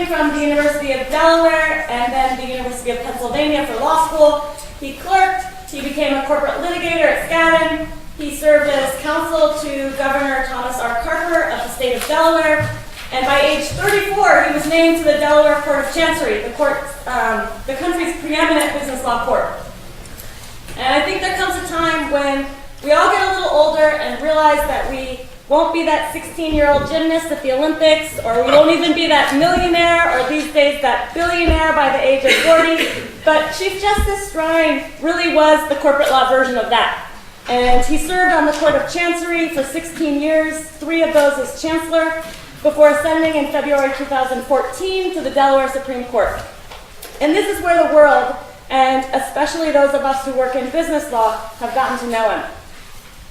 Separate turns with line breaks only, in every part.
graduating from the University of Delaware and then the University of Pennsylvania for law school. He clerked, he became a corporate litigator at Skadden. He served as counsel to Governor Thomas R. Carper of the state of Delaware. And by age 34, he was named to the Delaware Court of Chancery, the country's preeminent business law court. And I think there comes a time when we all get a little older and realize that we won't be that 16-year-old gymnast at the Olympics, or we won't even be that millionaire, or these days that billionaire by the age of 40. But Chief Justice Strine really was the corporate law version of that. And he served on the Court of Chancery for 16 years, 3 of those as Chancellor, before ascending in February 2014 to the Delaware Supreme Court. And this is where the world, and especially those of us who work in business law, have gotten to know him.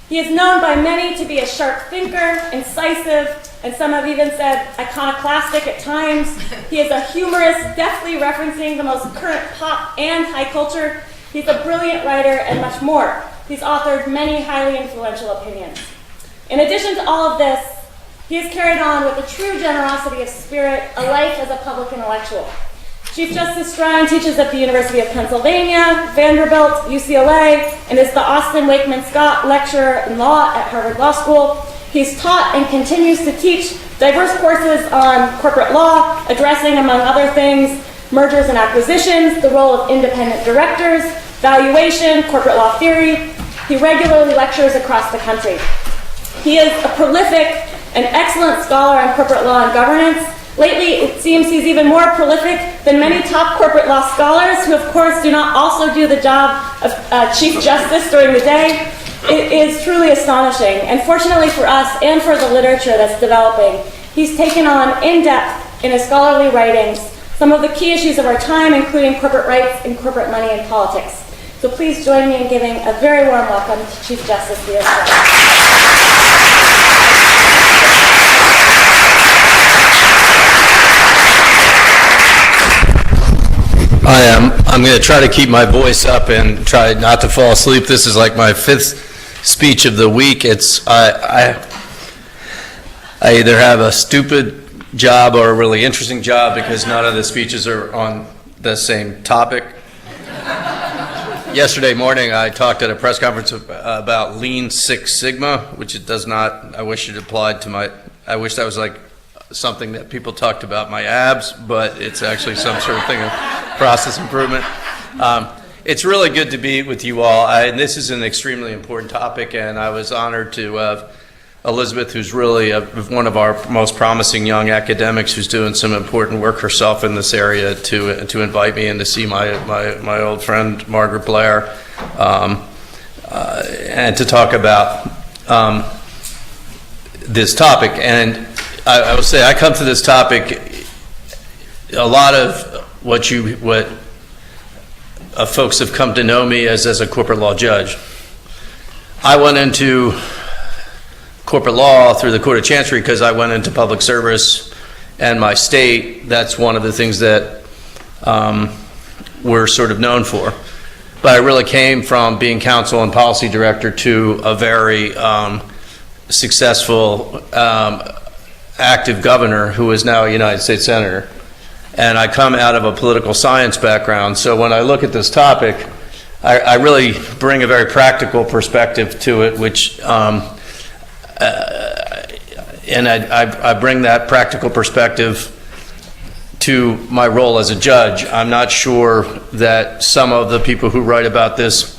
He is known by many to be a sharp thinker, incisive, and some have even said iconoclastic at times. He is a humorist, deftly referencing the most current pop and high culture. He's a brilliant writer and much more. He's authored many highly influential opinions. In addition to all of this, he has carried on with a true generosity of spirit, a life as a public intellectual. Chief Justice Strine teaches at the University of Pennsylvania, Vanderbilt, UCLA, and is the Austin Wakeman Scott Lecturer in Law at Harvard Law School. He's taught and continues to teach diverse courses on corporate law, addressing, among other things, mergers and acquisitions, the role of independent directors, valuation, corporate law theory. He regularly lectures across the country. He is a prolific and excellent scholar on corporate law and governance. Lately, it seems he's even more prolific than many top corporate law scholars who, of course, do not also do the job of Chief Justice during the day. It is truly astonishing. And fortunately for us and for the literature that's developing, he's taken on in-depth in his scholarly writings some of the key issues of our time, including corporate rights and corporate money and politics. So please join me in giving a very warm welcome to Chief Justice Leo Strine.
I'm going to try to keep my voice up and try not to fall asleep. This is like my 5th speech of the week. I either have a stupid job or a really interesting job because none of the speeches are on the same topic. Yesterday morning, I talked at a press conference about Lean Six Sigma, which it does not. I wish it applied to my. I wish that was like something that people talked about my abs, but it's actually some sort of thing of process improvement. It's really good to be with you all. And this is an extremely important topic, and I was honored to have Elizabeth, who's really one of our most promising young academics who's doing some important work herself in this area, to invite me in to see my old friend Margaret Blair, and to talk about this topic. And I will say I come to this topic, a lot of what folks have come to know me as a corporate law judge. I went into corporate law through the Court of Chancery because I went into public service, and my state, that's one of the things that we're sort of known for. But I really came from being counsel and policy director to a very successful active governor who is now a United States Senator. And I come out of a political science background, so when I look at this topic, I really bring a very practical perspective to it, which, and I bring that practical perspective to my role as a judge. I'm not sure that some of the people who write about this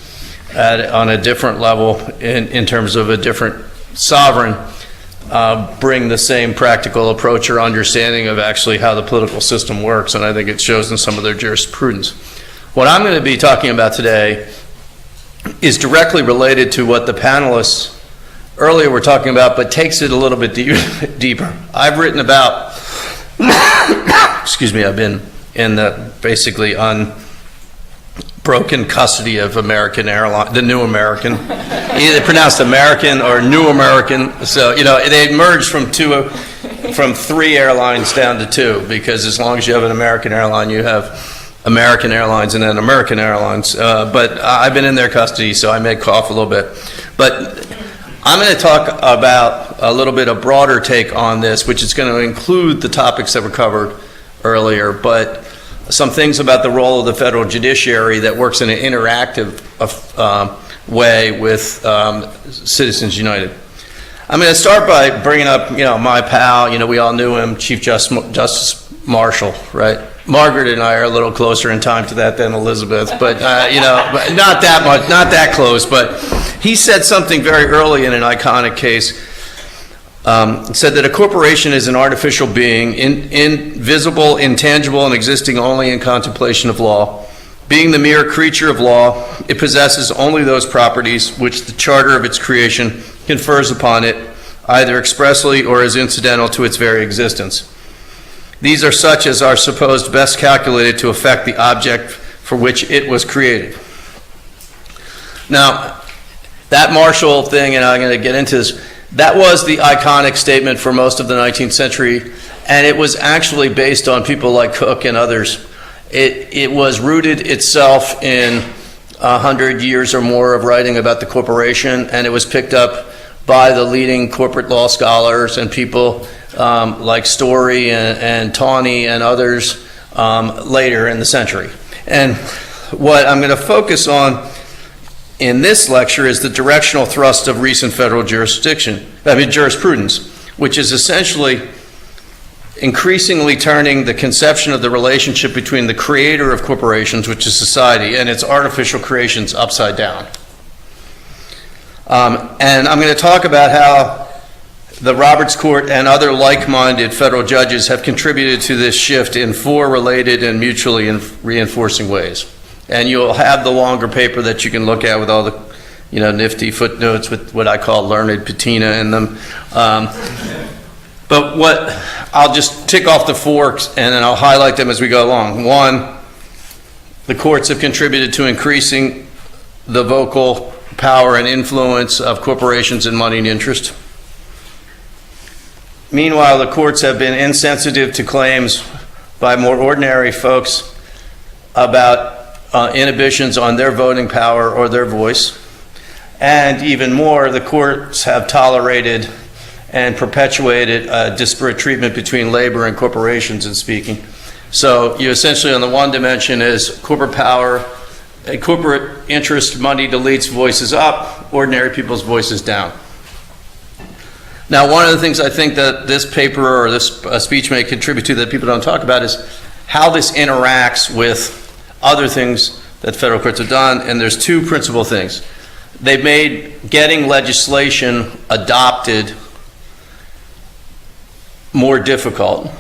on a different level, in terms of a different sovereign, bring the same practical approach or understanding of actually how the political system works, and I think it shows in some of their jurisprudence. What I'm going to be talking about today is directly related to what the panelists earlier were talking about, but takes it a little bit deeper. I've written about, excuse me, I've been in the basically unbroken custody of American Airlines, the New American, either pronounced American or New American. So, you know, they merged from 3 airlines down to 2, because as long as you have an American airline, you have American Airlines and then American Airlines. But I've been in their custody, so I may cough a little bit. But I'm going to talk about a little bit of broader take on this, which is going to include the topics that were covered earlier, but some things about the role of the federal judiciary that works in an interactive way with Citizens United. I'm going to start by bringing up, my pal, we all knew him, Chief Justice Marshall, right? Margaret and I are a little closer in time to that than Elizabeth, but, but not that much, not that close, but he said something very early in an iconic case. Said that a corporation is an artificial being, invisible, intangible, and existing only in contemplation of law. Being the mere creature of law, it possesses only those properties which the charter of its creation confers upon it, either expressly or as incidental to its very existence. These are such as are supposed best calculated to affect the object for which it was created. Now, that Marshall thing, and I'm going to get into this, that was the iconic statement for most of the 19th century, and it was actually based on people like Cook and others. It was rooted itself in 100 years or more of writing about the corporation, and it was picked up by the leading corporate law scholars and people like Story and Tawney and others later in the century. And what I'm going to focus on in this lecture is the directional thrust of recent federal jurisprudence, which is essentially increasingly turning the conception of the relationship between the creator of corporations, which is society, and its artificial creations upside down. And I'm going to talk about how the Roberts Court and other like-minded federal judges have contributed to this shift in 4 related and mutually reinforcing ways. And you'll have the longer paper that you can look at with all the, nifty footnotes with what I call learned patina in them. But I'll just tick off the 4 and then I'll highlight them as we go along. 1, the courts have contributed to increasing the vocal power and influence of corporations in money and interest. Meanwhile, the courts have been insensitive to claims by more ordinary folks about inhibitions on their voting power or their voice. And even more, the courts have tolerated and perpetuated disparate treatment between labor and corporations in speaking. So you essentially, on the one dimension, is corporate power, a corporate interest, money deletes voices up, ordinary people's voices down. Now, one of the things I think that this paper or this speech may contribute to that people don't talk about is how this interacts with other things that federal courts have done, and there's 2 principal things. They've made getting legislation adopted more difficult,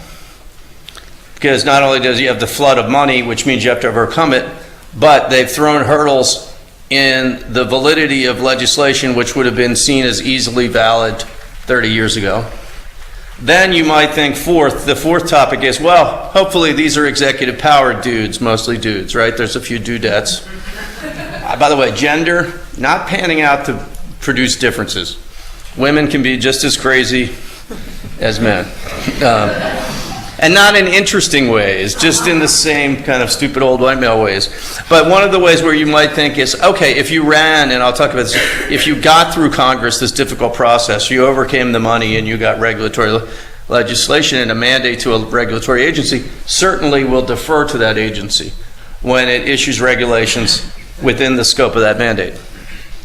because not only does you have the flood of money, which means you have to overcome it, but they've thrown hurdles in the validity of legislation which would have been seen as easily valid 30 years ago. Then you might think the fourth topic is, well, hopefully these are executive power dudes, mostly dudes, right? There's a few dudettes. By the way, gender, not panning out to produce differences. Women can be just as crazy as men. And not in interesting ways, just in the same kind of stupid old white male ways. But one of the ways where you might think is, okay, if you ran, and I'll talk about this, if you got through Congress this difficult process, you overcame the money and you got regulatory legislation and a mandate to a regulatory agency, certainly we'll defer to that agency when it issues regulations within the scope of that mandate.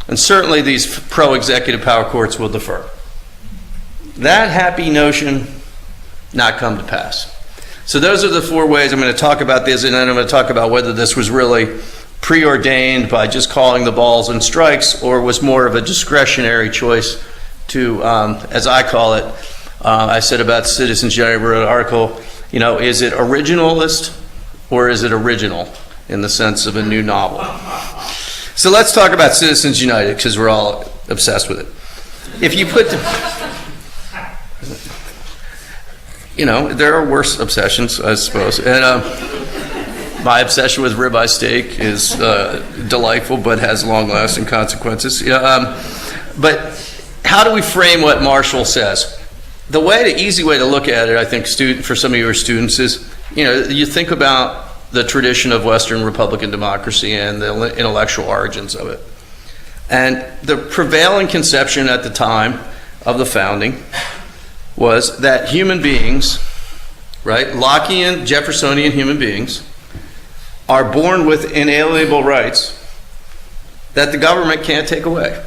And certainly these pro-executive power courts will defer. That happy notion not come to pass. So those are the 4 ways I'm going to talk about this, and then I'm going to talk about whether this was really preordained by just calling the balls and strikes, or was more of a discretionary choice to, as I call it, I said about Citizens United, I wrote an article, is it originalist or is it original in the sense of a new novel? So let's talk about Citizens United, because we're all obsessed with it. If you put there are worse obsessions, I suppose. And my obsession with ribeye steak is delightful, but has long-lasting consequences. But how do we frame what Marshall says? The easy way to look at it, I think, for some of your students is, you think about the tradition of Western Republican democracy and the intellectual origins of it. And the prevailing conception at the time of the founding was that human beings right? Lockean, Jeffersonian human beings are born with inalienable rights that the government can't take away.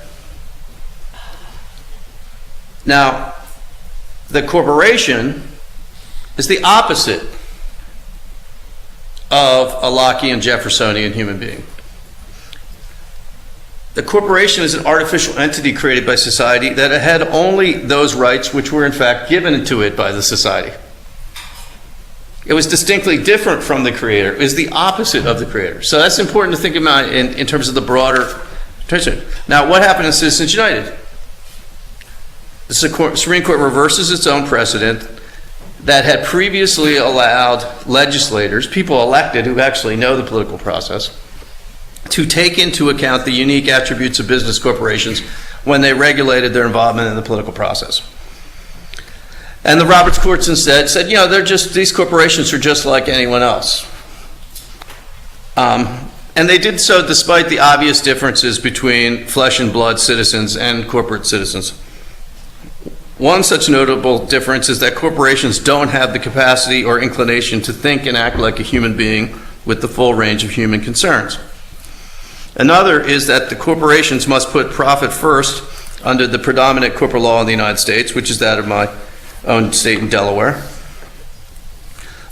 Now, the corporation is the opposite of a Lockean, Jeffersonian human being. The corporation is an artificial entity created by society that had only those rights which were in fact given to it by the society. It was distinctly different from the creator. It was the opposite of the creator. So that's important to think about in terms of the broader tradition. Now, what happened in Citizens United? The Supreme Court reverses its own precedent that had previously allowed legislators, people elected who actually know the political process, to take into account the unique attributes of business corporations when they regulated their involvement in the political process. And the Roberts courts instead said, you know, these corporations are just like anyone else. And they did so despite the obvious differences between flesh and blood citizens and corporate citizens. One such notable difference is that corporations don't have the capacity or inclination to think and act like a human being with the full range of human concerns. Another is that the corporations must put profit first under the predominant corporate law in the United States, which is that of my own state in Delaware.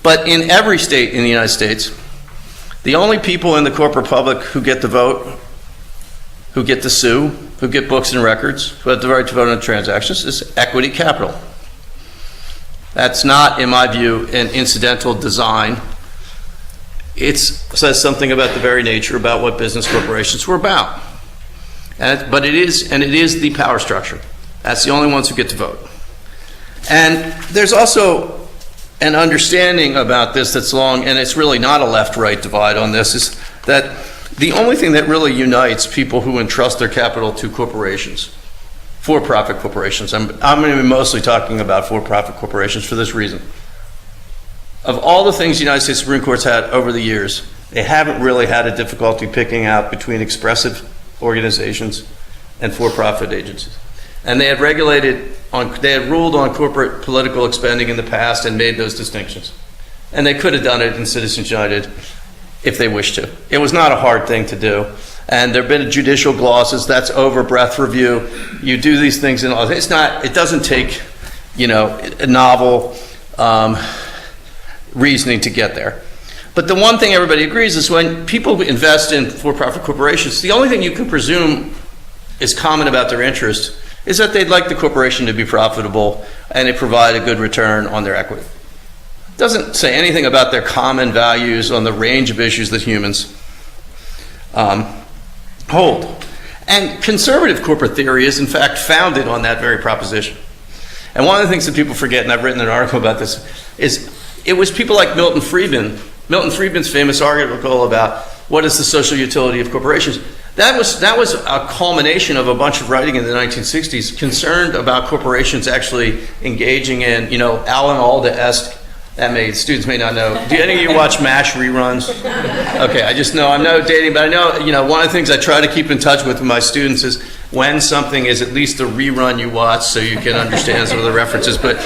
But in every state in the United States, the only people in the corporate public who get to vote, who get to sue, who get books and records, who have the right to vote on transactions, is equity capital. That's not, in my view, an incidental design. It says something about the very nature about what business corporations were about. But it is the power structure. That's the only ones who get to vote. And there's also an understanding about this that's long, and it's really not a left-right divide on this, is that the only thing that really unites people who entrust their capital to corporations, for-profit corporations, I'm going to be mostly talking about for-profit corporations for this reason. Of all the things the United States Supreme Court's had over the years, they haven't really had a difficulty picking out between expressive organizations and for-profit agencies. And they had ruled on corporate political spending in the past and made those distinctions. And they could have done it in Citizens United if they wished to. It was not a hard thing to do. And there have been judicial glosses, that's over breadth review. You do these things and it doesn't take, a novel reasoning to get there. But the one thing everybody agrees is when people invest in for-profit corporations, the only thing you can presume is common about their interest is that they'd like the corporation to be profitable and it provide a good return on their equity. It doesn't say anything about their common values on the range of issues that humans hold. And conservative corporate theory is in fact founded on that very proposition. And one of the things that people forget, and I've written an article about this, is it was people like Milton Friedman. Milton Friedman's famous article about what is the social utility of corporations. That was a culmination of a bunch of writing in the 1960s concerned about corporations actually engaging in, Alan Alda-esque. Students may not know. Do any of you watch MASH reruns? Okay, I just know, I'm not dating, but I know, one of the things I try to keep in touch with my students is when something is at least a rerun you watch so you can understand some of the references. But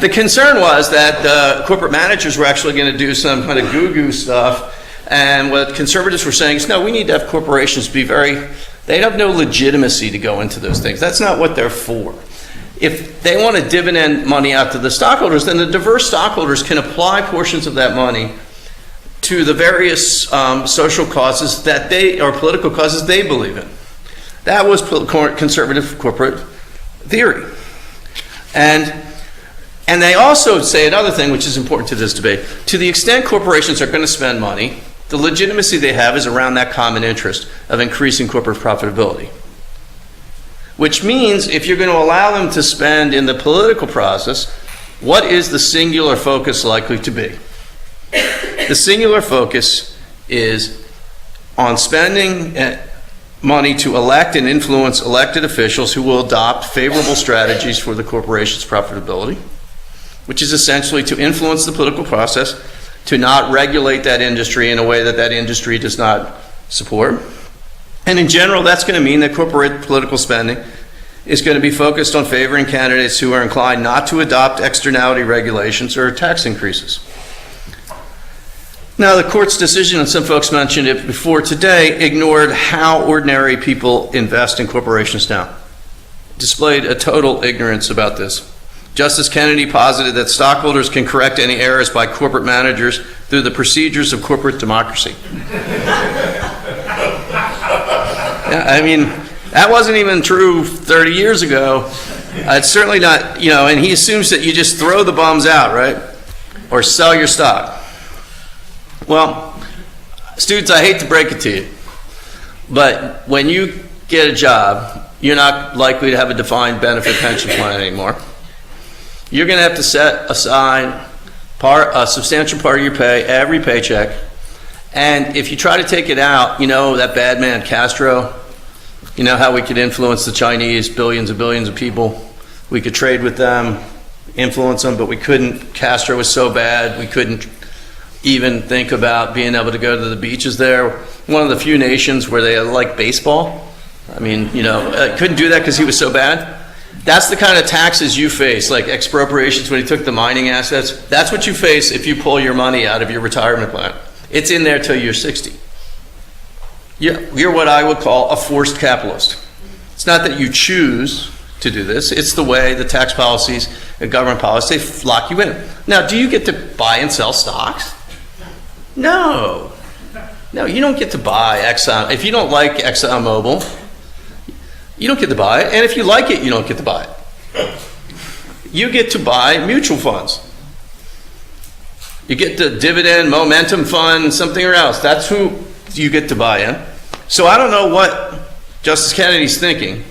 the concern was that the corporate managers were actually going to do some kind of goo-goo stuff. And what conservatives were saying is, no, we need to have corporations be they have no legitimacy to go into those things. That's not what they're for. If they want to dividend money out to the stockholders, then the diverse stockholders can apply portions of that money to the various social causes or political causes they believe in. That was conservative corporate theory. And they also say another thing which is important to this debate. To the extent corporations are going to spend money, the legitimacy they have is around that common interest of increasing corporate profitability. Which means if you're going to allow them to spend in the political process, what is the singular focus likely to be? The singular focus is on spending money to elect and influence elected officials who will adopt favorable strategies for the corporation's profitability, which is essentially to influence the political process, to not regulate that industry in a way that industry does not support. And in general, that's going to mean that corporate political spending is going to be focused on favoring candidates who are inclined not to adopt externality regulations or tax increases. Now, the court's decision, and some folks mentioned it before today, ignored how ordinary people invest in corporations now. Displayed a total ignorance about this. Justice Kennedy posited that stockholders can correct any errors by corporate managers through the procedures of corporate democracy. Yeah, I mean, that wasn't even true 30 years ago. It's certainly not, you know, and he assumes that you just throw the bums out, right? Or sell your stock. Well, students, I hate to break it to you, but when you get a job, you're not likely to have a defined benefit pension plan anymore. You're going to have to set aside a substantial part of your pay, every paycheck, and if you try to take it out, you know, that bad man Castro, you know how we could influence the Chinese, billions and billions of people. We could trade with them, influence them, but we couldn't. Castro was so bad, we couldn't even think about being able to go to the beaches there. One of the few nations where they like baseball. I mean, you know, couldn't do that because he was so bad. That's the kind of taxes you face, like expropriations when he took the mining assets. That's what you face if you pull your money out of your retirement plan. It's in there till you're 60. You're what I would call a forced capitalist. It's not that you choose to do this. It's the way the tax policies and government policies, they lock you in. Now, do you get to buy and sell stocks? No. No, you don't get to buy Exxon. If you don't like ExxonMobil, you don't get to buy it. And if you like it, you don't get to buy it. You get to buy mutual funds. You get the dividend momentum fund, something or else. That's who you get to buy in. So I don't know what Justice Kennedy's thinking.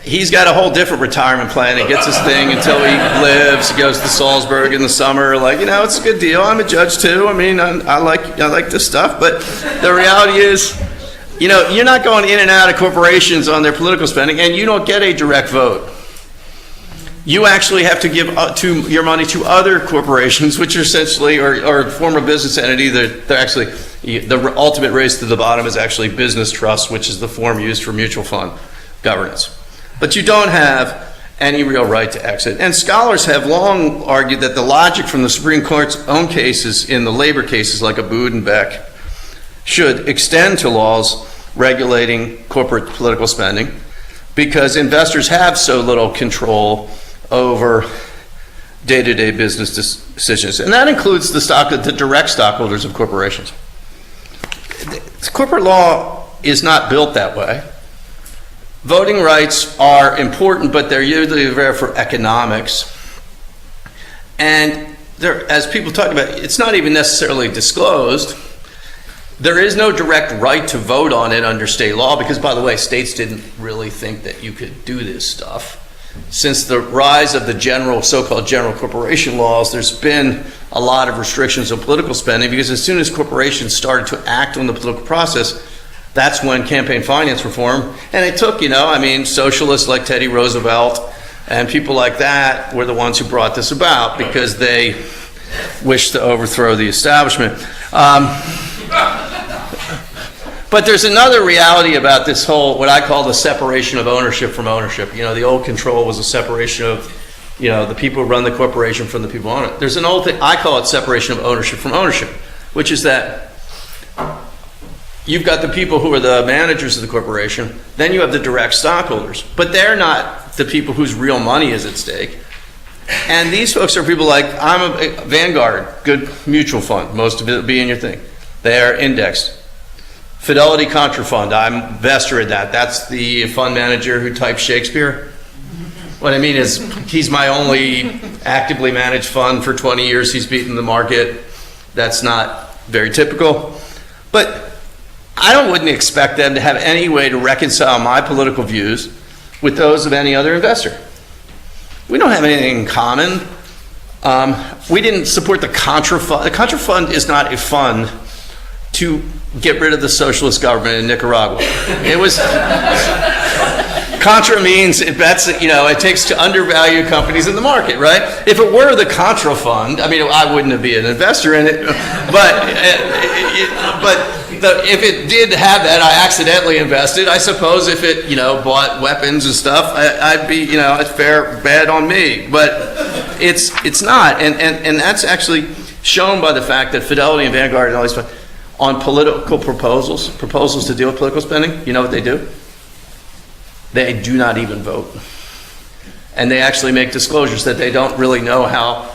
He's got a whole different retirement plan. He gets his thing until he lives. He goes to Salzburg in the summer. Like, you know, it's a good deal. I'm a judge too. I mean, I like this stuff. But the reality is, you know, you're not going in and out of corporations on their political spending, and you don't get a direct vote. You actually have to give your money to other corporations, which are essentially, or form a business entity. They're actually, the ultimate race to the bottom is actually business trust, which is the form used for mutual fund governance. But you don't have any real right to exit. And scholars have long argued that the logic from the Supreme Court's own cases in the labor cases like Abood and Beck should extend to laws regulating corporate political spending, because investors have so little control over day-to-day business decisions. And that includes the direct stockholders of corporations. Corporate law is not built that way. Voting rights are important, but they're usually there for economics. And as people talk about, it's not even necessarily disclosed. There is no direct right to vote on it under state law because, by the way, states didn't really think that you could do this stuff. Since the rise of the so-called general corporation laws, there's been a lot of restrictions on political spending because as soon as corporations started to act on the political process, that's when campaign finance reform, and it took, you know, I mean, socialists like Teddy Roosevelt and people like that were the ones who brought this about because they wished to overthrow the establishment. But there's another reality about this whole, what I call the separation of ownership from ownership. You know, the old control was a separation of, you know, the people who run the corporation from the people who own it. There's an old thing, I call it separation of ownership from ownership, which is that you've got the people who are the managers of the corporation, then you have the direct stockholders, but they're not the people whose real money is at stake. And these folks are people like, I'm a Vanguard, good mutual fund, most of it will be in your thing. They are indexed. Fidelity Contra Fund, I'm investor in that. That's the fund manager who types Shakespeare. What I mean is, he's my only actively managed fund for 20 years. He's beaten the market. That's not very typical. But I wouldn't expect them to have any way to reconcile my political views with those of any other investor. We don't have anything in common. We didn't support the Contra Fund. The Contra Fund is not a fund to get rid of the socialist government in Nicaragua. It was, Contra means it bets, it takes to undervalue companies in the market, right? If it were the Contra fund, I mean, I wouldn't be an investor in it, but if it did have that, I accidentally invested. I suppose if it, bought weapons and stuff, I'd be, it's fair, bad on me. But it's not, and that's actually shown by the fact that Fidelity and Vanguard and all these, on political proposals to deal with political spending, you know what they do? They do not even vote. And they actually make disclosures that they don't really know how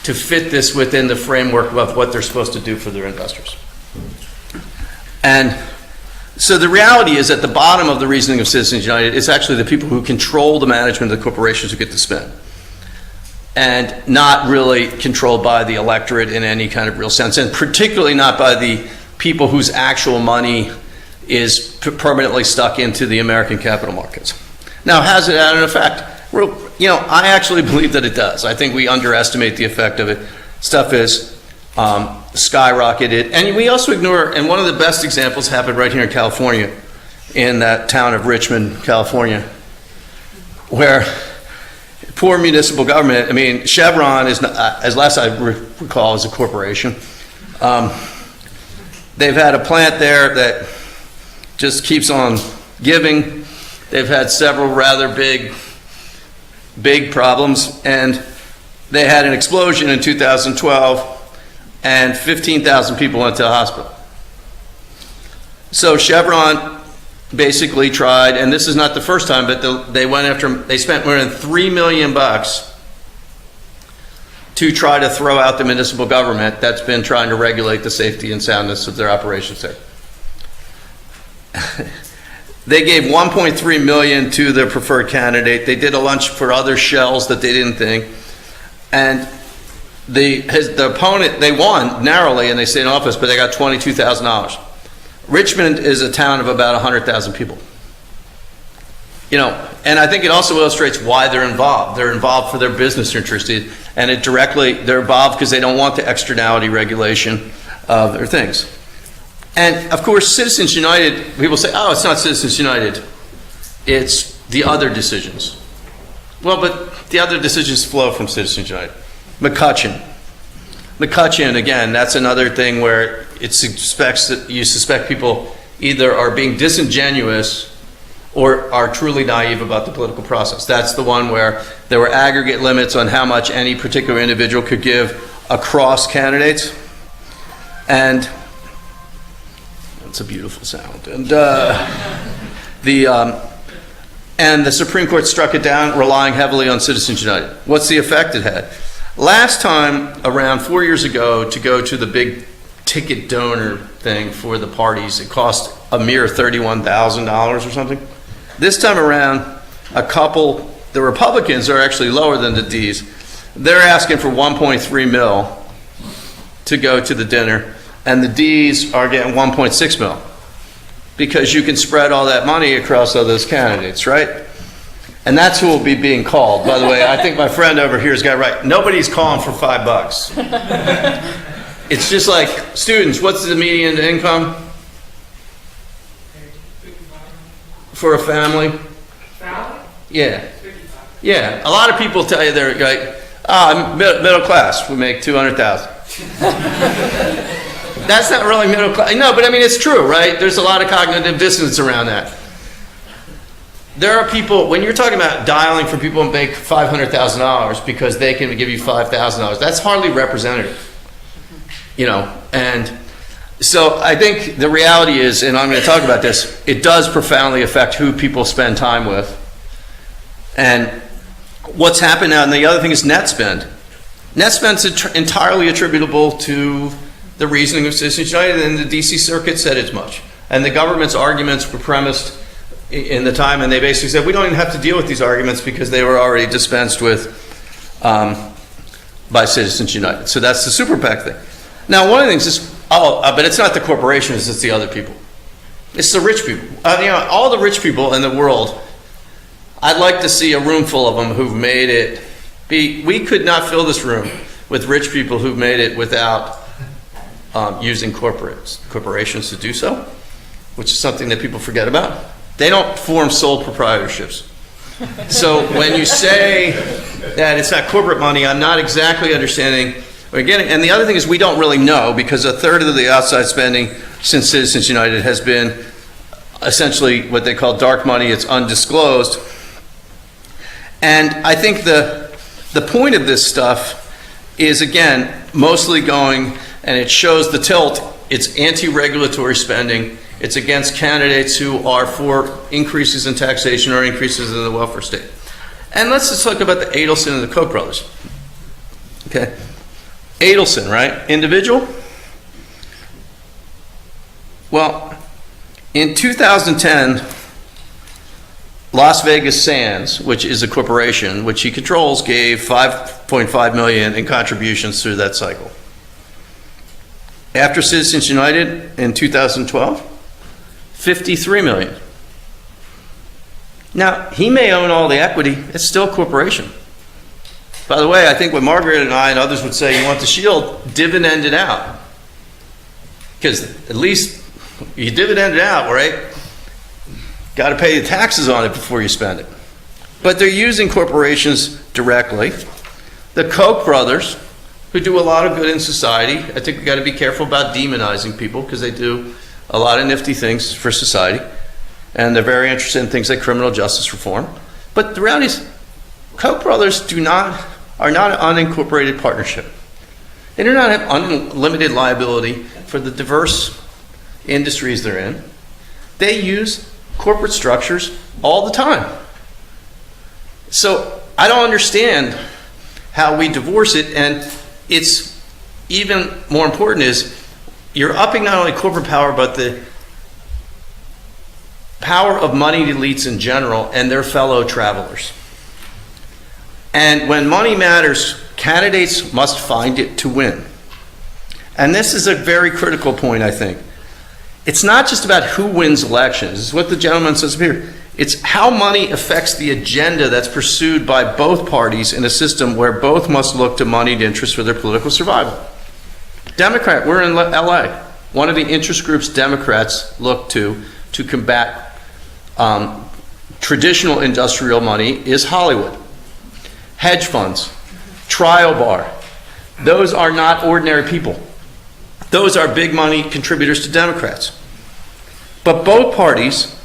to fit this within the framework of what they're supposed to do for their investors. And so the reality is, at the bottom of the reasoning of Citizens United, it's actually the people who control the management of the corporations who get to spend, and not really controlled by the electorate in any kind of real sense, and particularly not by the people whose actual money is permanently stuck into the American capital markets. Now, has it had an effect? I actually believe that it does. I think we underestimate the effect of it. Stuff is skyrocketed. And we also ignore, and one of the best examples happened right here in California, in that town of Richmond, California, where poor municipal government, I mean, Chevron is, not, as last I recall, is a corporation. They've had a plant there that just keeps on giving. They've had several rather big problems, and they had an explosion in 2012, and 15,000 people went to the hospital. So Chevron basically tried, and this is not the first time, but they spent more than $3 million to try to throw out the municipal government that's been trying to regulate the safety and soundness of their operations there. They gave $1.3 million to their preferred candidate. They did a bunch for other shells that they didn't think. And the opponent, they won narrowly and they stayed in office, but they got $22,000. Richmond is a town of about 100,000 people. And I think it also illustrates why they're involved. They're involved for their business interest, and they're involved because they don't want the externality regulation of their things. And of course, Citizens United, people say, oh, it's not Citizens United, it's the other decisions. Well, but the other decisions flow from Citizens United. McCutcheon, again, that's another thing where it suspects that you suspect people either are being disingenuous or are truly naive about the political process. That's the one where there were aggregate limits on how much any particular individual could give across candidates. And it's a beautiful sound. And the Supreme Court struck it down, relying heavily on Citizens United. What's the effect it had? Last time, around 4 years ago, to go to the big ticket donor thing for the parties, it cost a mere $31,000 or something. This time around, the Republicans are actually lower than the Ds. They're asking for 1.3 mil to go to the dinner, and the Ds are getting 1.6 mil, because you can spread all that money across all those candidates, right? And that's who will be being called. By the way, I think my friend over here has got it right. Nobody's calling for $5. It's just like, students, what's the median income for a family? Yeah. Yeah. A lot of people tell you they're like, I'm middle class. We make $200,000. That's not really middle class. No, but I mean, it's true, right? There's a lot of cognitive dissonance around that. There are people, when you're talking about dialing for people who make $500,000 because they can give you $5,000, that's hardly representative. And so I think the reality is, and I'm going to talk about this, it does profoundly affect who people spend time with. And what's happened now, and the other thing is net spend. Net spend's entirely attributable to the reasoning of Citizens United, and the DC Circuit said as much. And the government's arguments were premised in the time, and they basically said, we don't even have to deal with these arguments because they were already dispensed with by Citizens United. So that's the super PAC thing. Now, one of the things is, but it's not the corporations, it's the other people. It's the rich people. All the rich people in the world, I'd like to see a room full of them who've made it. We could not fill this room with rich people who've made it without using corporations to do so, which is something that people forget about. They don't form sole proprietorships. So when you say that it's not corporate money, I'm not exactly understanding. Again, and the other thing is we don't really know, because a third of the outside spending since Citizens United has been essentially what they call dark money. It's undisclosed. And I think the point of this stuff is, again, mostly going, and it shows the tilt, it's anti-regulatory spending. It's against candidates who are for increases in taxation or increases in the welfare state. And let's just talk about the Adelson and the Koch brothers. Okay. Adelson, right? Individual? Well, in 2010, Las Vegas Sands, which is a corporation which he controls, gave $5.5 million in contributions through that cycle. After Citizens United in 2012, $53 million. Now, he may own all the equity, it's still a corporation. By the way, I think what Margaret and I and others would say, you want the shield, dividend it out. Because at least you dividend it out, right? Got to pay the taxes on it before you spend it. But they're using corporations directly. The Koch brothers, who do a lot of good in society, I think we got to be careful about demonizing people, because they do a lot of nifty things for society. And they're very interested in things like criminal justice reform. But the reality is, Koch brothers are not an unincorporated partnership. They do not have unlimited liability for the diverse industries they're in. They use corporate structures all the time. So I don't understand how we divorce it, and it's even more important is you're upping not only corporate power, but the power of moneyed elites in general and their fellow travelers. And when money matters, candidates must find it to win. And this is a very critical point, I think. It's not just about who wins elections. It's what the gentleman says here. It's how money affects the agenda that's pursued by both parties in a system where both must look to moneyed interests for their political survival. Democrat, we're in LA. One of the interest groups Democrats look to combat traditional industrial money is Hollywood. Hedge funds, trial bar, those are not ordinary people. Those are big money contributors to Democrats. But both parties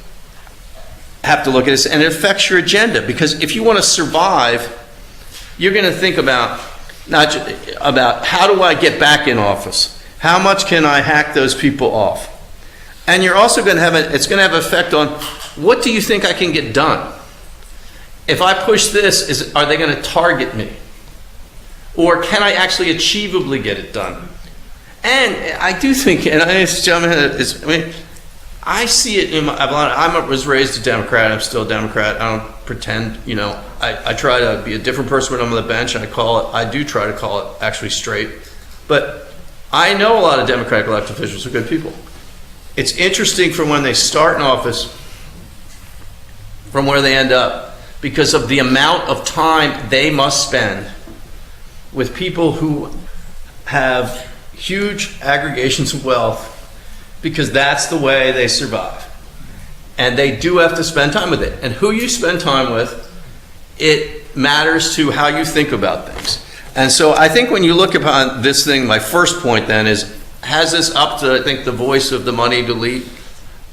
have to look at this, and it affects your agenda, because if you want to survive, you're going to think about not just about how do I get back in office? How much can I hack those people off? And you're also going to have it's going to have an effect on what do you think I can get done? If I push this, are they going to target me? Or can I actually achievably get it done? And I do think, and I see it in I was raised a Democrat, I'm still a Democrat. I don't pretend, I try to be a different person when I'm on the bench, and I do try to call it actually straight. But I know a lot of Democratic elected officials are good people. It's interesting from when they start in office from where they end up, because of the amount of time they must spend with people who have huge aggregations of wealth, because that's the way they survive. And they do have to spend time with it. And who you spend time with, it matters to how you think about things. And so I think when you look upon this thing, my first point then is, has this up to, I think, the voice of the moneyed elite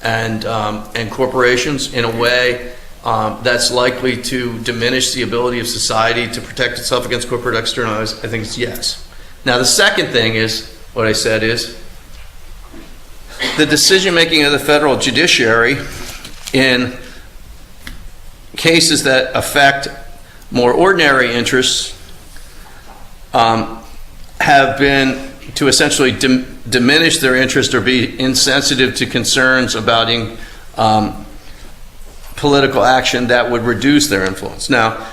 and corporations in a way that's likely to diminish the ability of society to protect itself against corporate externalities? I think it's yes. Now the second thing is, what I said is, the decision-making of the federal judiciary in cases that affect more ordinary interests have been to essentially diminish their interest or be insensitive to concerns about political action that would reduce their influence. Now,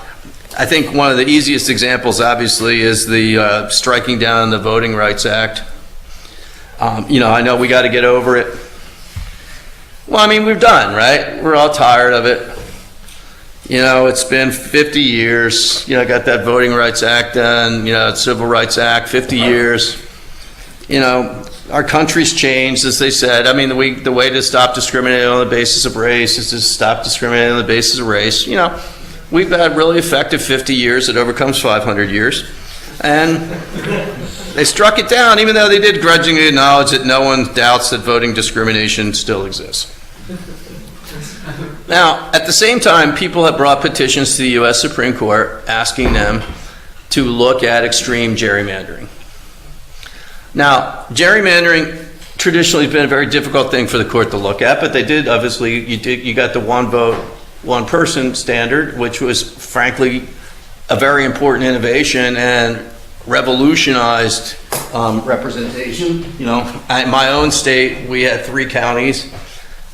I think one of the easiest examples, obviously, is the striking down the Voting Rights Act. I know we got to get over it. Well, I mean, we're done, right? We're all tired of it. It's been 50 years. Got that Voting Rights Act done, Civil Rights Act, 50 years. Our country's changed, as they said. I mean, the way to stop discriminating on the basis of race is to stop discriminating on the basis of race. we've had really effective 50 years that overcomes 500 years. And they struck it down, even though they did grudgingly acknowledge that no one doubts that voting discrimination still exists. Now, at the same time, people have brought petitions to the U.S. Supreme Court asking them to look at extreme gerrymandering. Now, gerrymandering traditionally has been a very difficult thing for the court to look at, but they did, obviously, you got the one vote, one person standard, which was frankly a very important innovation and revolutionized representation. You know, in my own state, we had 3 counties.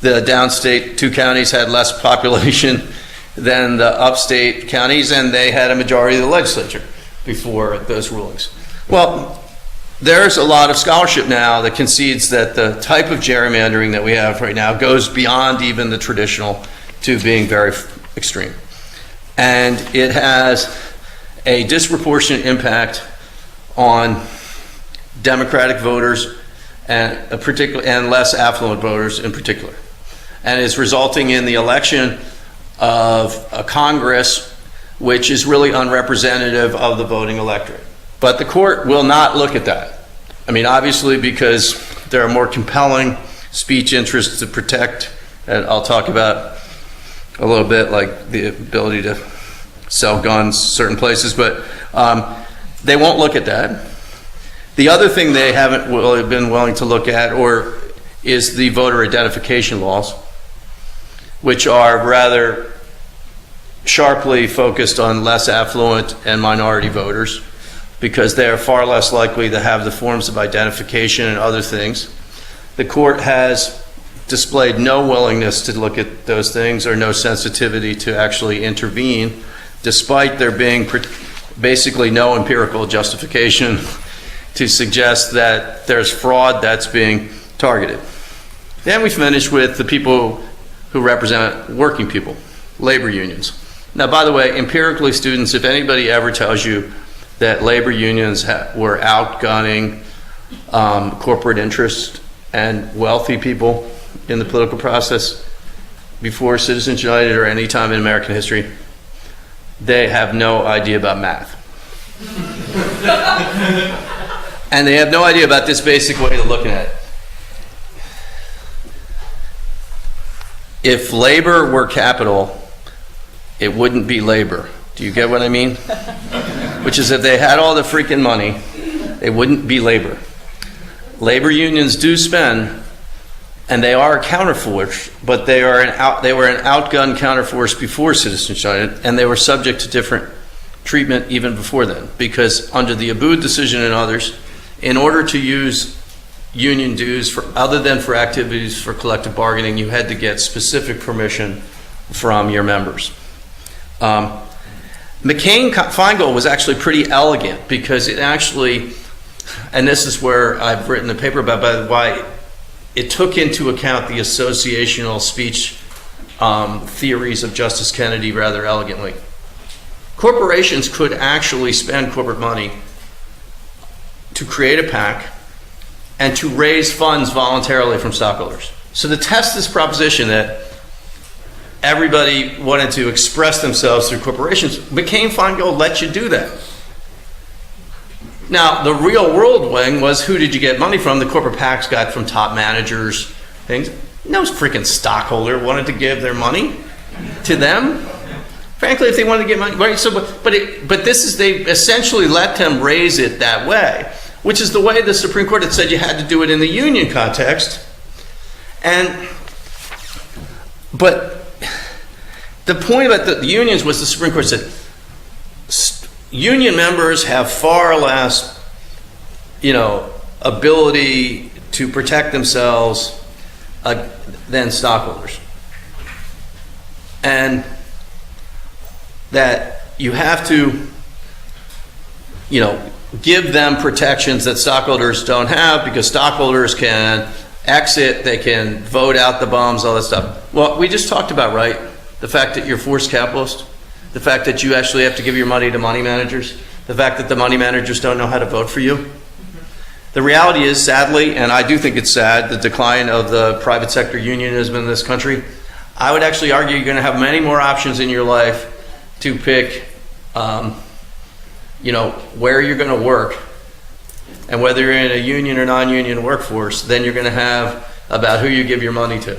The downstate 2 counties had less population than the upstate counties, and they had a majority of the legislature before those rulings. Well, there's a lot of scholarship now that concedes that the type of gerrymandering that we have right now goes beyond even the traditional to being very extreme. And it has a disproportionate impact on Democratic voters and less affluent voters in particular. And is resulting in the election of a Congress which is really unrepresentative of the voting electorate. But the court will not look at that. I mean, obviously, because there are more compelling speech interests to protect, and I'll talk about a little bit, like the ability to sell guns certain places, but they won't look at that. The other thing they haven't been willing to look at is the voter identification laws, which are rather sharply focused on less affluent and minority voters, because they are far less likely to have the forms of identification and other things. The court has displayed no willingness to look at those things or no sensitivity to actually intervene, despite there being basically no empirical justification to suggest that there's fraud that's being targeted. Then we finish with the people who represent working people, labor unions. Now, by the way, empirically, students, if anybody ever tells you that labor unions were outgunning corporate interests and wealthy people in the political process before Citizens United or any time in American history, they have no idea about math. And they have no idea about this basic way of looking at it. If labor were capital, it wouldn't be labor. Do you get what I mean? Which is, if they had all the freaking money, it wouldn't be labor. Labor unions do spend, and they are a counterforce, but they were an outgunned counterforce before Citizens United, and they were subject to different treatment even before then, because under the Abood decision and others, in order to use union dues other than for activities for collective bargaining, you had to get specific permission from your members. McCain-Feingold was actually pretty elegant, because it actually, and this is where I've written a paper about why it took into account the associational speech theories of Justice Kennedy rather elegantly. Corporations could actually spend corporate money to create a PAC and to raise funds voluntarily from stockholders. So to test this proposition that everybody wanted to express themselves through corporations, McCain-Feingold let you do that. Now, the real world wing was, who did you get money from? The corporate PACs got from top managers, things. No freaking stockholder wanted to give their money to them. Frankly, if they wanted to get money, right? So, but this is, they essentially let them raise it that way, which is the way the Supreme Court had said you had to do it in the union context. But the point about the unions was, the Supreme Court said union members have far less, ability to protect themselves than stockholders, and that you have to, give them protections that stockholders don't have, because stockholders can exit, they can vote out the bums, all that stuff. Well, we just talked about, right? The fact that you're forced capitalist, the fact that you actually have to give your money to money managers, the fact that the money managers don't know how to vote for you. The reality is, sadly, and I do think it's sad, the decline of the private sector unionism in this country. I would actually argue you're going to have many more options in your life to pick, where you're going to work, and whether you're in a union or non-union workforce, then you're going to have about who you give your money to.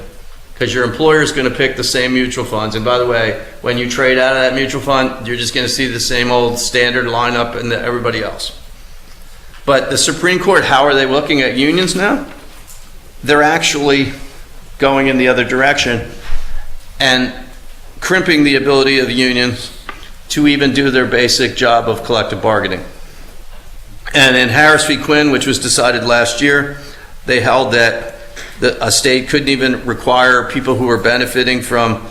Because your employer is going to pick the same mutual funds. And by the way, when you trade out of that mutual fund, you're just going to see the same old standard lineup and everybody else. But the Supreme Court, how are they looking at unions now? They're actually going in the other direction and crimping the ability of the unions to even do their basic job of collective bargaining. And in Harris v. Quinn, which was decided last year, they held that a state couldn't even require people who were benefiting from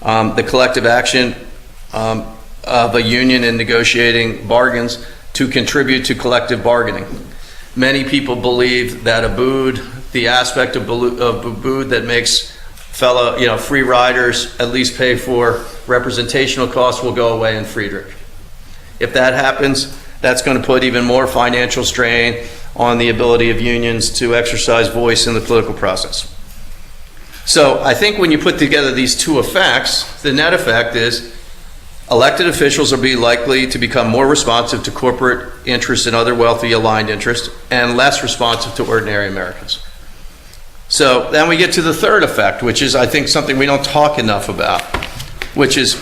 the collective action of a union in negotiating bargains to contribute to collective bargaining. Many people believe that the aspect of Abood that makes fellow, free riders at least pay for representational costs will go away in Friedrich. If that happens, that's going to put even more financial strain on the ability of unions to exercise voice in the political process. So I think when you put together these two effects, the net effect is elected officials will be likely to become more responsive to corporate interests and other wealthy aligned interests and less responsive to ordinary Americans. So then we get to the third effect, which is, I think, something we don't talk enough about, which is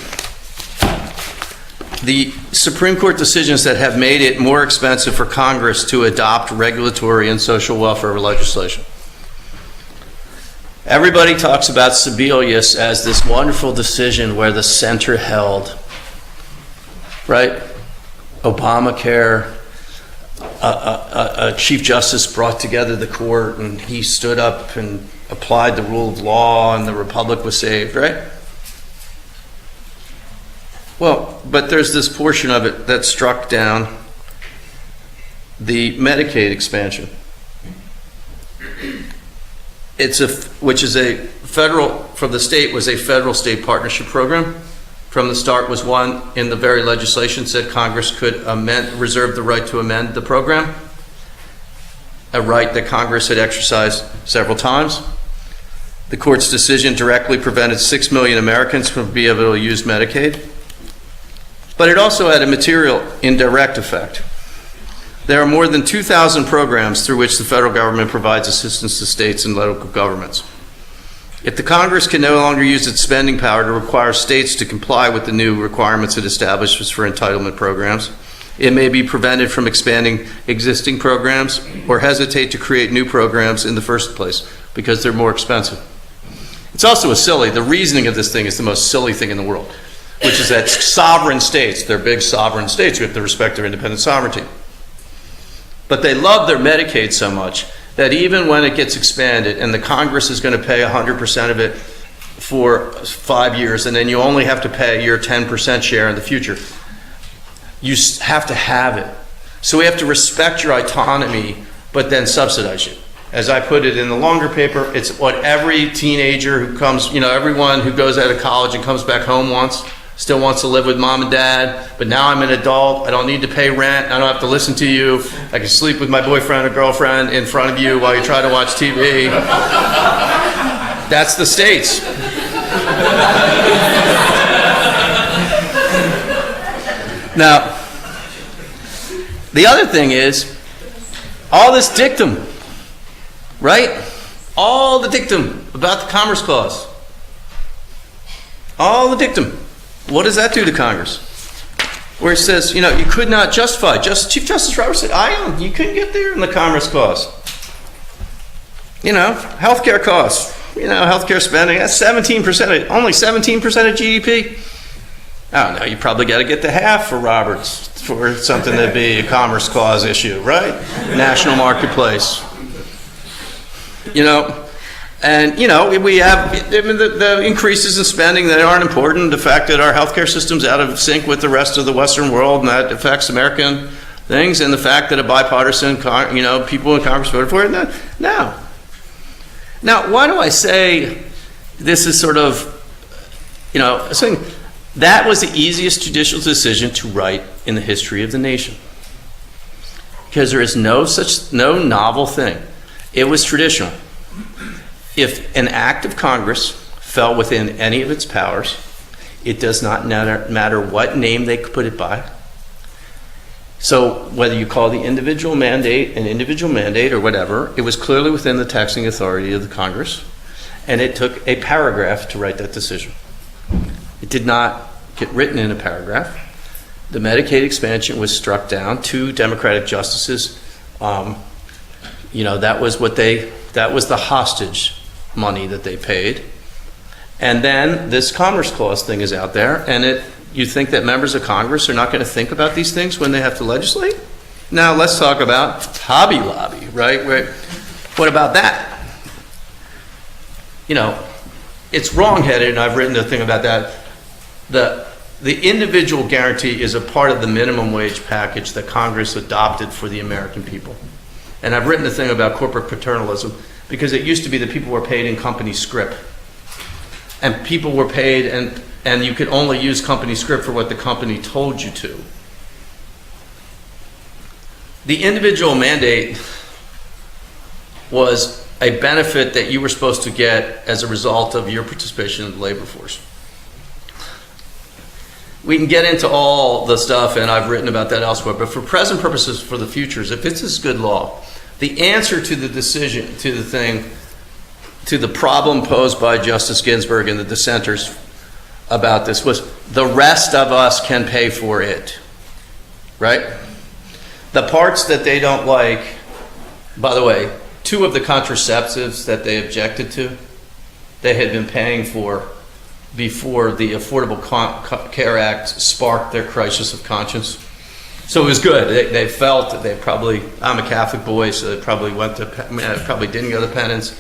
the Supreme Court decisions that have made it more expensive for Congress to adopt regulatory and social welfare legislation. Everybody talks about Sebelius as this wonderful decision where the center held, right? Obamacare, a Chief Justice brought together the court and he stood up and applied the rule of law and the republic was saved, right? Well, but there's this portion of it that struck down the Medicaid expansion. Which is a federal, from the state, was a federal-state partnership program. From the start was one in the very legislation said Congress could reserve the right to amend the program, a right that Congress had exercised several times. The court's decision directly prevented 6 million Americans from being able to use Medicaid. But it also had a material indirect effect. There are more than 2,000 programs through which the federal government provides assistance to states and local governments. If the Congress can no longer use its spending power to require states to comply with the new requirements it establishes for entitlement programs, it may be prevented from expanding existing programs or hesitate to create new programs in the first place because they're more expensive. It's also the reasoning of this thing is the most silly thing in the world, which is that sovereign states, they're big sovereign states, we have to respect their independent sovereignty. But they love their Medicaid so much that even when it gets expanded and the Congress is going to pay 100% of it for 5 years and then you only have to pay your 10% share in the future, you have to have it. So we have to respect your autonomy but then subsidize you. As I put it in the longer paper, it's what every teenager who comes, everyone who goes out of college and comes back home still wants to live with mom and dad, but now I'm an adult, I don't need to pay rent, I don't have to listen to you, I can sleep with my boyfriend or girlfriend in front of you while you try to watch TV. That's the states. Now, the other thing is, all this dictum, right? All the dictum about the Commerce Clause. All the dictum. What does that do to Congress? Where it says, you could not justify. Chief Justice Roberts said, you couldn't get there in the Commerce Clause. Healthcare costs, healthcare spending, that's 17%, only 17% of GDP. I don't know, you probably got to get to half for Roberts for something to be a Commerce Clause issue, right? National marketplace. And, we have the increases in spending that aren't important, the fact that our healthcare system's out of sync with the rest of the Western world and that affects American things, and the fact that a bipartisan, people in Congress voted for it. No. Now, why do I say this is sort of, saying that was the easiest judicial decision to write in the history of the nation? Because there is no novel thing. It was traditional. If an act of Congress fell within any of its powers, It does not matter what name they put it by. So whether you call the individual mandate an individual mandate or whatever, it was clearly within the taxing authority of the Congress, and it took a paragraph to write that decision. It did not get written in a paragraph. The Medicaid expansion was struck down. 2 Democratic justices, that was the hostage money that they paid. And then this Commerce Clause thing is out there, and you think that members of Congress are not going to think about these things when they have to legislate? Now let's talk about Hobby Lobby, right? What about that? It's wrong-headed, and I've written a thing about that. The individual guarantee is a part of the minimum wage package that Congress adopted for the American people. And I've written a thing about corporate paternalism, because it used to be that people were paid in company scrip. And people were paid, and you could only use company script for what the company told you to. The individual mandate was a benefit that you were supposed to get as a result of your participation in the labor force. We can get into all the stuff, and I've written about that elsewhere, but for present purposes, for the futures, if this is good law, the answer to the decision, to the problem posed by Justice Ginsburg and the dissenters about this was the rest of us can pay for it, right? The parts that they don't like, by the way, 2 of the contraceptives that they objected to, they had been paying for before the Affordable Care Act sparked their crisis of conscience. So it was good. They felt that I'm a Catholic boy, so they probably probably didn't go to penance.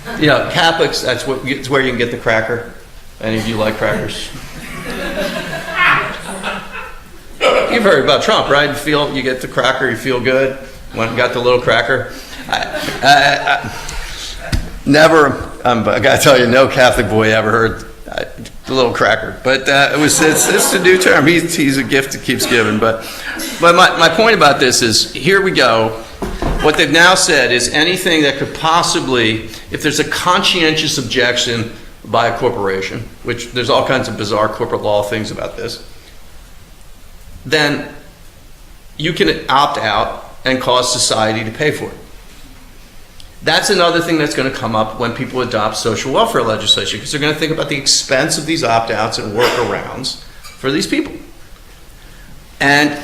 Catholics, it's where you can get the cracker. Any of you like crackers? You've heard about Trump, right? You get the cracker, you feel good. Got the little cracker. I gotta tell you, no Catholic boy ever heard the little cracker. But it's a new term. He's a gift that keeps giving. But my point about this is, here we go. What they've now said is anything that could possibly, if there's a conscientious objection by a corporation, which there's all kinds of bizarre corporate law things about this, then you can opt out and cause society to pay for it. That's another thing that's going to come up when people adopt social welfare legislation, because they're going to think about the expense of these opt-outs and workarounds for these people. And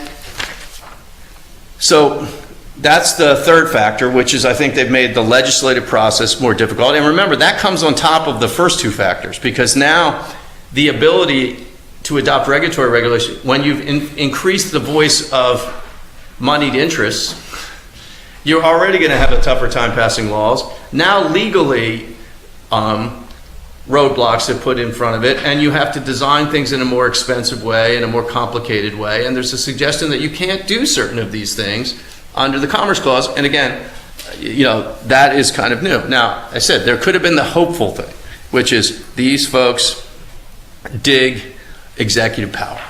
so that's the third factor, which is I think they've made the legislative process more difficult. And remember, that comes on top of the first 2 factors, because now the ability to adopt regulatory regulation, when you've increased the voice of moneyed interests, you're already going to have a tougher time passing laws. Now legally, roadblocks are put in front of it, and you have to design things in a more expensive way, in a more complicated way, and there's a suggestion that you can't do certain of these things under the Commerce Clause. And again, that is kind of new. Now, I said there could have been the hopeful thing, which is these folks dig executive power.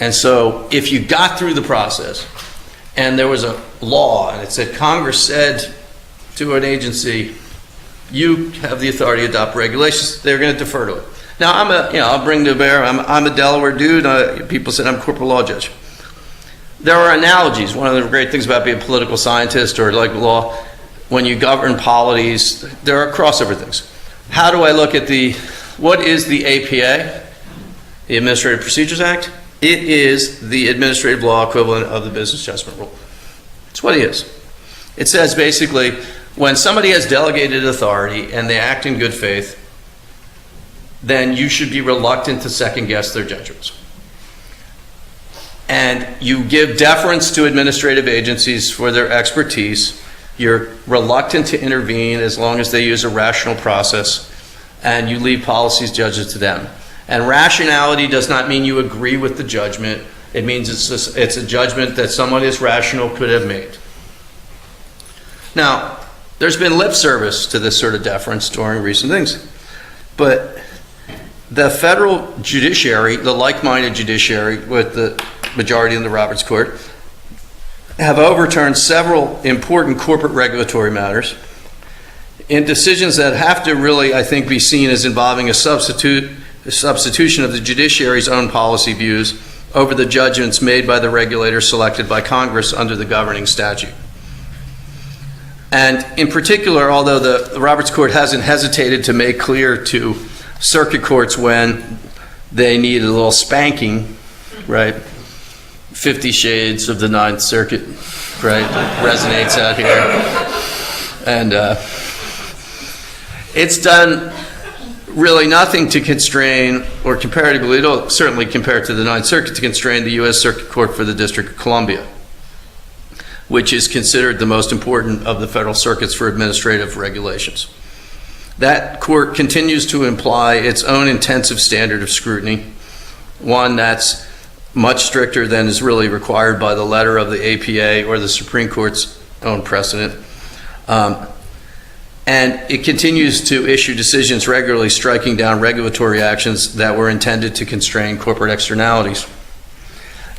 And so if you got through the process and there was a law and it said Congress said to an agency, you have the authority to adopt regulations, they're going to defer to it. Now, I'll bring to bear, I'm a Delaware dude. People said I'm a corporate law judge. There are analogies. One of the great things about being a political scientist or like law, when you govern polities, there are crossover things. How do I look at what is the APA, the Administrative Procedures Act? It is the administrative law equivalent of the business judgment rule. It's what it is. It says basically, when somebody has delegated authority and they act in good faith, then you should be reluctant to second guess their judgments. And you give deference to administrative agencies for their expertise. You're reluctant to intervene as long as they use a rational process, and you leave policies judges to them. And rationality does not mean you agree with the judgment. It means it's a judgment that someone is rational could have made. Now, there's been lip service to this sort of deference during recent things, but the federal judiciary, the like-minded judiciary with the majority in the Roberts Court, have overturned several important corporate regulatory matters in decisions that have to really, I think, be seen as involving a substitute substitution of the judiciary's own policy views over the judgments made by the regulator selected by Congress under the governing statute. And in particular, although the Roberts Court hasn't hesitated to make clear to circuit courts when they need a little spanking, right? 50 Shades of the Ninth Circuit, right? Resonates out here. And it's done really nothing to constrain, or comparatively little, certainly compared to the Ninth Circuit, to constrain the U.S. Circuit Court for the District of Columbia, which is considered the most important of the federal circuits for administrative regulations. That court continues to imply its own intensive standard of scrutiny, one that's much stricter than is really required by the letter of the APA or the Supreme Court's own precedent. And it continues to issue decisions regularly striking down regulatory actions that were intended to constrain corporate externalities.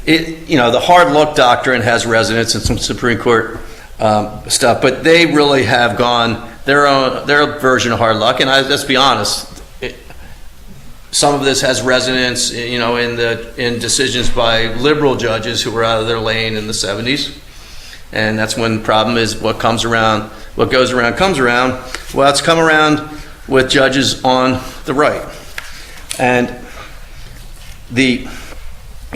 The hard look doctrine has resonance in some Supreme Court stuff, but they really have gone their version of hard luck. And let's be honest, some of this has resonance, in decisions by liberal judges who were out of their lane in the 70s. And that's when the problem is what goes around comes around. Well, it's come around with judges on the right. And the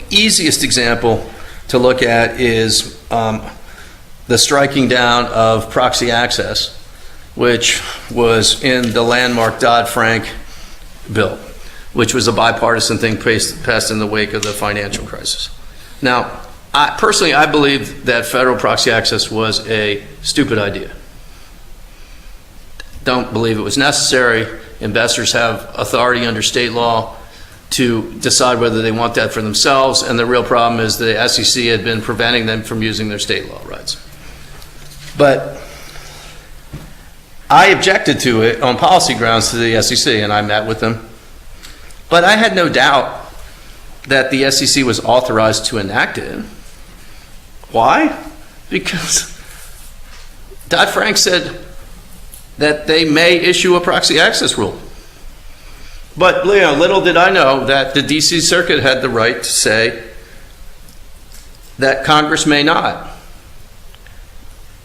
easiest example to look at is the striking down of proxy access, which was in the landmark Dodd-Frank bill, which was a bipartisan thing passed in the wake of the financial crisis. Now, personally, I believe that federal proxy access was a stupid idea. Don't believe it was necessary. Investors have authority under state law to decide whether they want that for themselves, and the real problem is the SEC had been preventing them from using their state law rights. But I objected to it on policy grounds to the SEC, and I met with them. But I had no doubt that the SEC was authorized to enact it. Why? Because Dodd-Frank said that they may issue a proxy access rule. But little did I know that the DC Circuit had the right to say that Congress may not.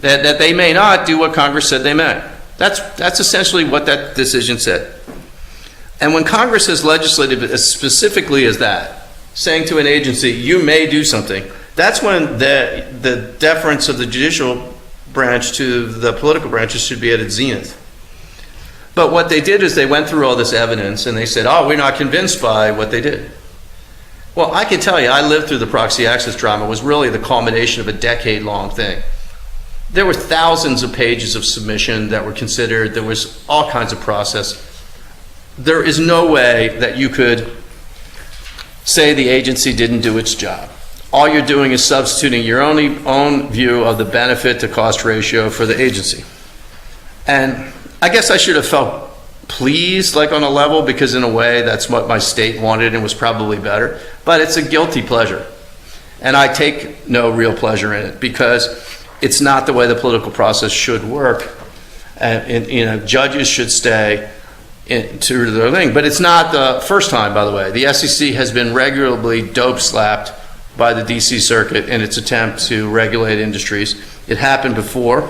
That they may not do what Congress said they may. That's essentially what that decision said. And when Congress has legislated as specifically as that, saying to an agency, you may do something, that's when the deference of the judicial branch to the political branches should be at its zenith. But what they did is they went through all this evidence and they said, we're not convinced by what they did. Well, I can tell you, I lived through the proxy access drama. It was really the culmination of a decade-long thing. There were thousands of pages of submission that were considered. There was all kinds of process. There is no way that you could say the agency didn't do its job. All you're doing is substituting your own view of the benefit to cost ratio for the agency. And I guess I should have felt pleased, like on a level, because in a way that's what my state wanted and was probably better. But it's a guilty pleasure. And I take no real pleasure in it because it's not the way the political process should work. And judges should stay true to their thing. But it's not the first time, by the way. The SEC has been regularly dope slapped by the DC Circuit in its attempt to regulate industries. It happened before,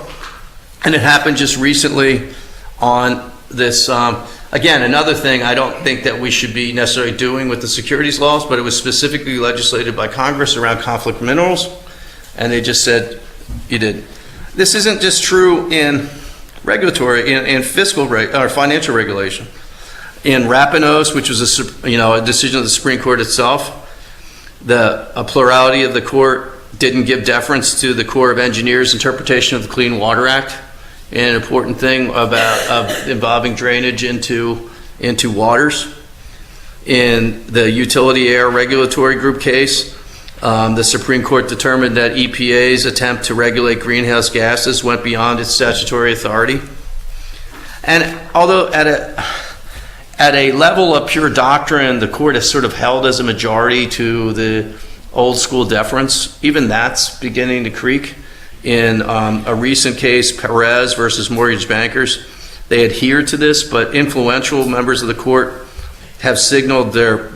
and it happened just recently on this, again, another thing I don't think that we should be necessarily doing with the securities laws, but it was specifically legislated by Congress around conflict minerals, and they just said, you did. This isn't just true in regulatory, in fiscal or financial regulation. In Rapinos, which was a decision of the Supreme Court itself, a plurality of the court didn't give deference to the Corps of Engineers' interpretation of the Clean Water Act, an important thing involving drainage into waters. In the Utility Air Regulatory Group case, the Supreme Court determined that EPA's attempt to regulate greenhouse gases went beyond its statutory authority. And although at a level of pure doctrine, the court has sort of held as a majority to the old school deference, even that's beginning to creak. In a recent case, Perez versus mortgage bankers, they adhered to this, but influential members of the court have signaled their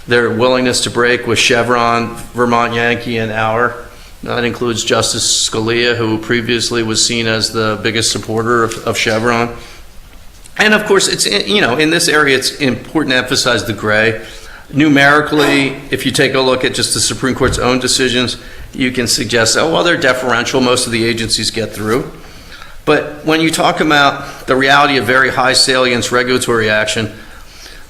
willingness to break with Chevron, Vermont Yankee, and Auer. That includes Justice Scalia, who previously was seen as the biggest supporter of Chevron. And of course, it's, in this area, it's important to emphasize the gray. Numerically, if you take a look at just the Supreme Court's own decisions, you can suggest, oh, well, they're deferential. Most of the agencies get through. But when you talk about the reality of very high salience regulatory action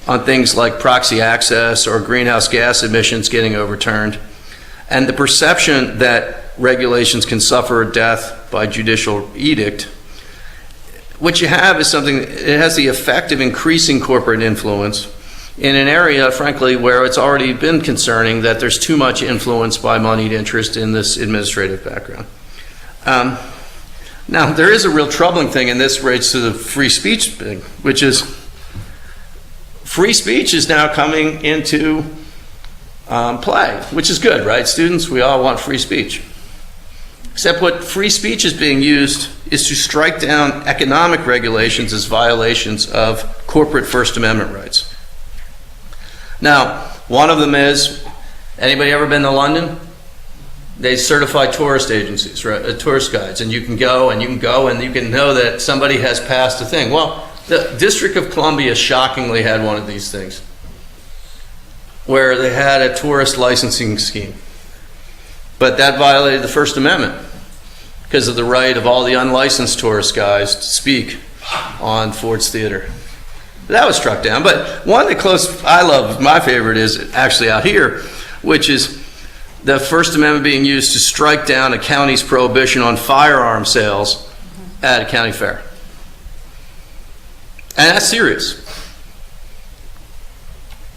on things like proxy access or greenhouse gas emissions getting overturned, and the perception that regulations can suffer a death by judicial edict, what you have is something, it has the effect of increasing corporate influence in an area, frankly, where it's already been concerning that there's too much influence by moneyed interest in this administrative background. Now, there is a real troubling thing, and this relates to the free speech thing, which is free speech is now coming into play, which is good, right? Students, we all want free speech. Except what free speech is being used is to strike down economic regulations as violations of corporate First Amendment rights. Now, one of them is, anybody ever been to London? They certify tourist agencies, right? Tourist guides, and you can go and you can know that somebody has passed a thing. Well, the District of Columbia shockingly had one of these things, where they had a tourist licensing scheme. But that violated the First Amendment because of the right of all the unlicensed tourist guys to speak on Ford's Theater. That was struck down. But one that I love, my favorite is actually out here, which is the First Amendment being used to strike down a county's prohibition on firearm sales at a county fair. And that's serious.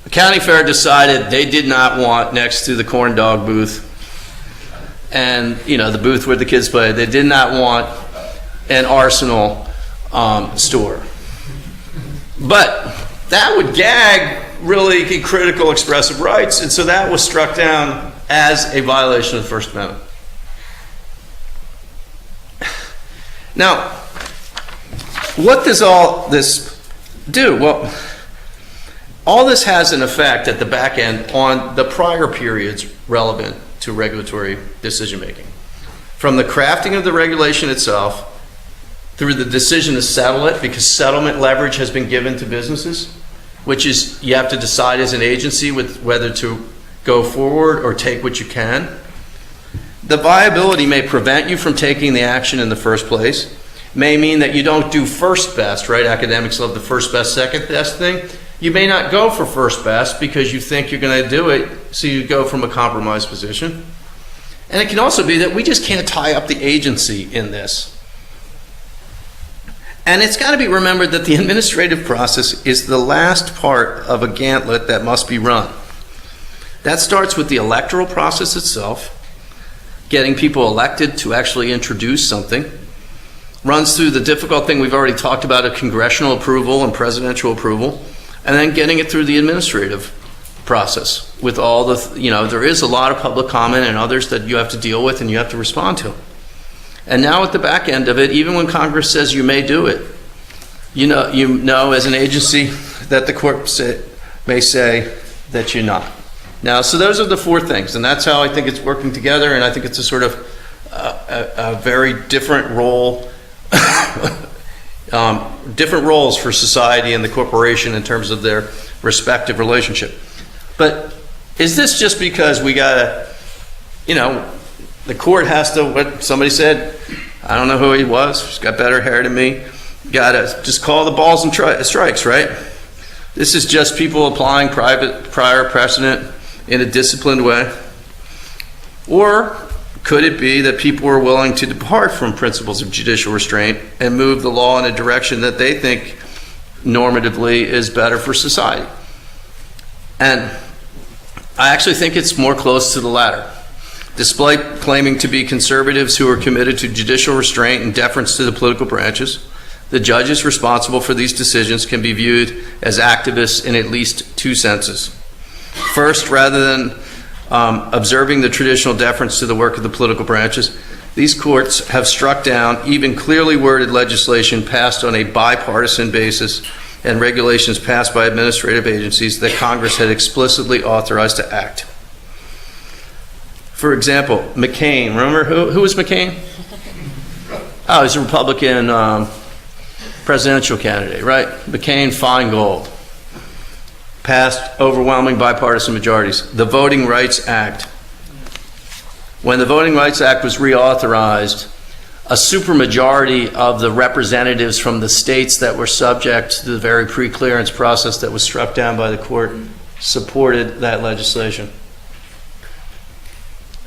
The county fair decided they did not want next to the corn dog booth and the booth where the kids play, they did not want an Arsenal store. But that would gag really critical expressive rights, and so that was struck down as a violation of the First Amendment. Now, what does all this do? Well, all this has an effect at the back end on the prior periods relevant to regulatory decision making. From the crafting of the regulation itself, through the decision to settle it, because settlement leverage has been given to businesses, which is you have to decide as an agency with whether to go forward or take what you can. The viability may prevent you from taking the action in the first place, may mean that you don't do first best, right? Academics love the first best, second best thing. You may not go for first best because you think you're going to do it, so you go from a compromised position. And it can also be that we just can't tie up the agency in this. And it's got to be remembered that the administrative process is the last part of a gauntlet that must be run. That starts with the electoral process itself, getting people elected to actually introduce something, runs through the difficult thing we've already talked about of congressional approval and presidential approval, and then getting it through the administrative process with all the, there is a lot of public comment and others that you have to deal with and you have to respond to. And now at the back end of it, even when Congress says you may do it, you know as an agency that the court may say that you're not. Now, so those are the four things, and that's how I think it's working together, and I think it's a sort of a very different role, different roles for society and the corporation in terms of their respective relationship. But is this just because we gotta, the court has to, what somebody said, I don't know who he was, he's got better hair than me, gotta just call the balls and strikes, right? This is just people applying prior precedent in a disciplined way? Or could it be that people are willing to depart from principles of judicial restraint and move the law in a direction that they think normatively is better for society? And I actually think it's more close to the latter. Despite claiming to be conservatives who are committed to judicial restraint and deference to the political branches, the judges responsible for these decisions can be viewed as activists in at least two senses. First, rather than observing the traditional deference to the work of the political branches, these courts have struck down even clearly worded legislation passed on a bipartisan basis and regulations passed by administrative agencies that Congress had explicitly authorized to act. For example, McCain, remember who was McCain? Oh, he's a Republican presidential candidate, right? McCain, Feingold, passed overwhelming bipartisan majorities. The Voting Rights Act. When the Voting Rights Act was reauthorized, a supermajority of the representatives from the states that were subject to the very pre-clearance process that was struck down by the court supported that legislation.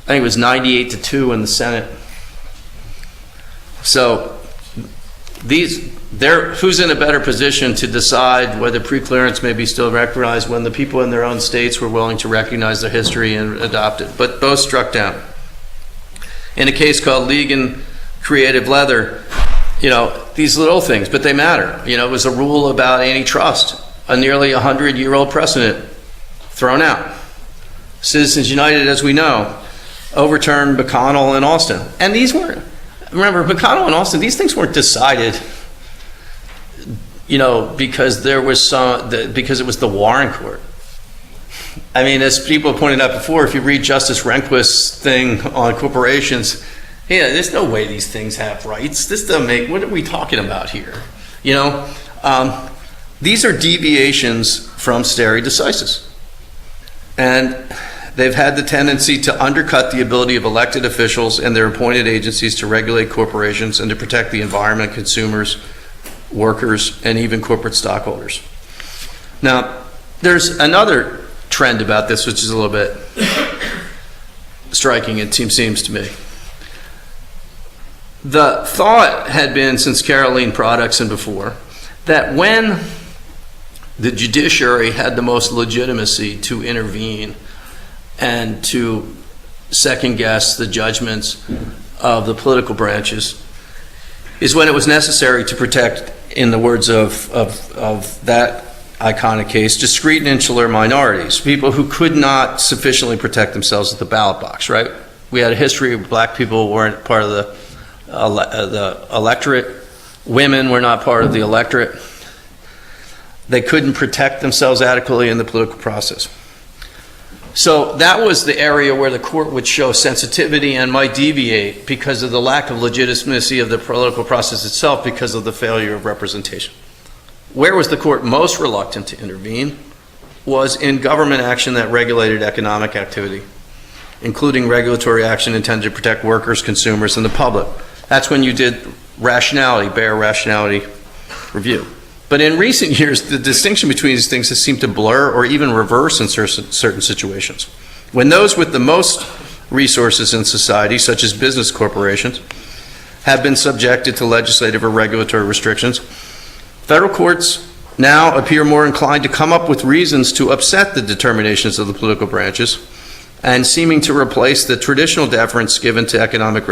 I think it was 98-2 in the Senate. So who's in a better position to decide whether pre-clearance may be still recognized when the people in their own states were willing to recognize their history and adopt it? But both struck down. In a case called Legan Creative Leather, these little things, but they matter. It was a rule about antitrust, a nearly 100-year-old precedent thrown out. Citizens United, as we know, overturned McConnell and Alston. And these weren't, remember, McConnell and Alston, these things weren't decided, because because it was the Warren Court. I mean, as people pointed out before, if you read Justice Rehnquist's thing on corporations, there's no way these things have rights. This doesn't make, what are we talking about here? These are deviations from stare decisis. And they've had the tendency to undercut the ability of elected officials and their appointed agencies to regulate corporations and to protect the environment, consumers, workers, and even corporate stockholders. Now, there's another trend about this, which is a little bit striking, it seems to me. The thought had been, since Caroline Products and before, that when the judiciary had the most legitimacy to intervene and to second-guess the judgments of the political branches is when it was necessary to protect, in the words of that iconic case, discrete and insular minorities, people who could not sufficiently protect themselves at the ballot box, right? We had a history of black people weren't part of the electorate. Women were not part of the electorate. They couldn't protect themselves adequately in the political process. So that was the area where the court would show sensitivity and might deviate because of the lack of legitimacy of the political process itself because of the failure of representation. Where was the court most reluctant to intervene was in government action that regulated economic activity, including regulatory action intended to protect workers, consumers, and the public. That's when you did rationality, bare rationality review. But in recent years, the distinction between these things has seemed to blur or even reverse in certain situations. When those with the most resources in society, such as business corporations, have been subjected to legislative or regulatory restrictions, federal courts now appear more inclined to come up with reasons to upset the determinations of the political branches and seeming to replace the traditional deference given to economic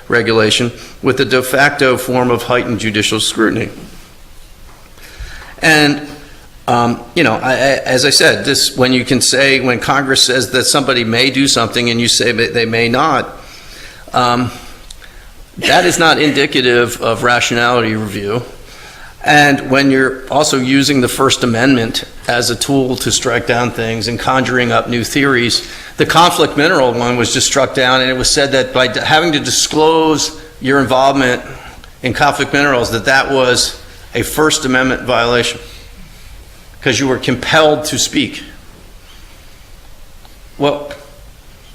regulation with a de facto form of heightened judicial scrutiny. And, as I said, when Congress says that somebody may do something and you say that they may not, that is not indicative of rationality review. And when you're also using the First Amendment as a tool to strike down things and conjuring up new theories, the conflict mineral one was just struck down, and it was said that by having to disclose your involvement in conflict minerals, that was a First Amendment violation because you were compelled to speak. Well,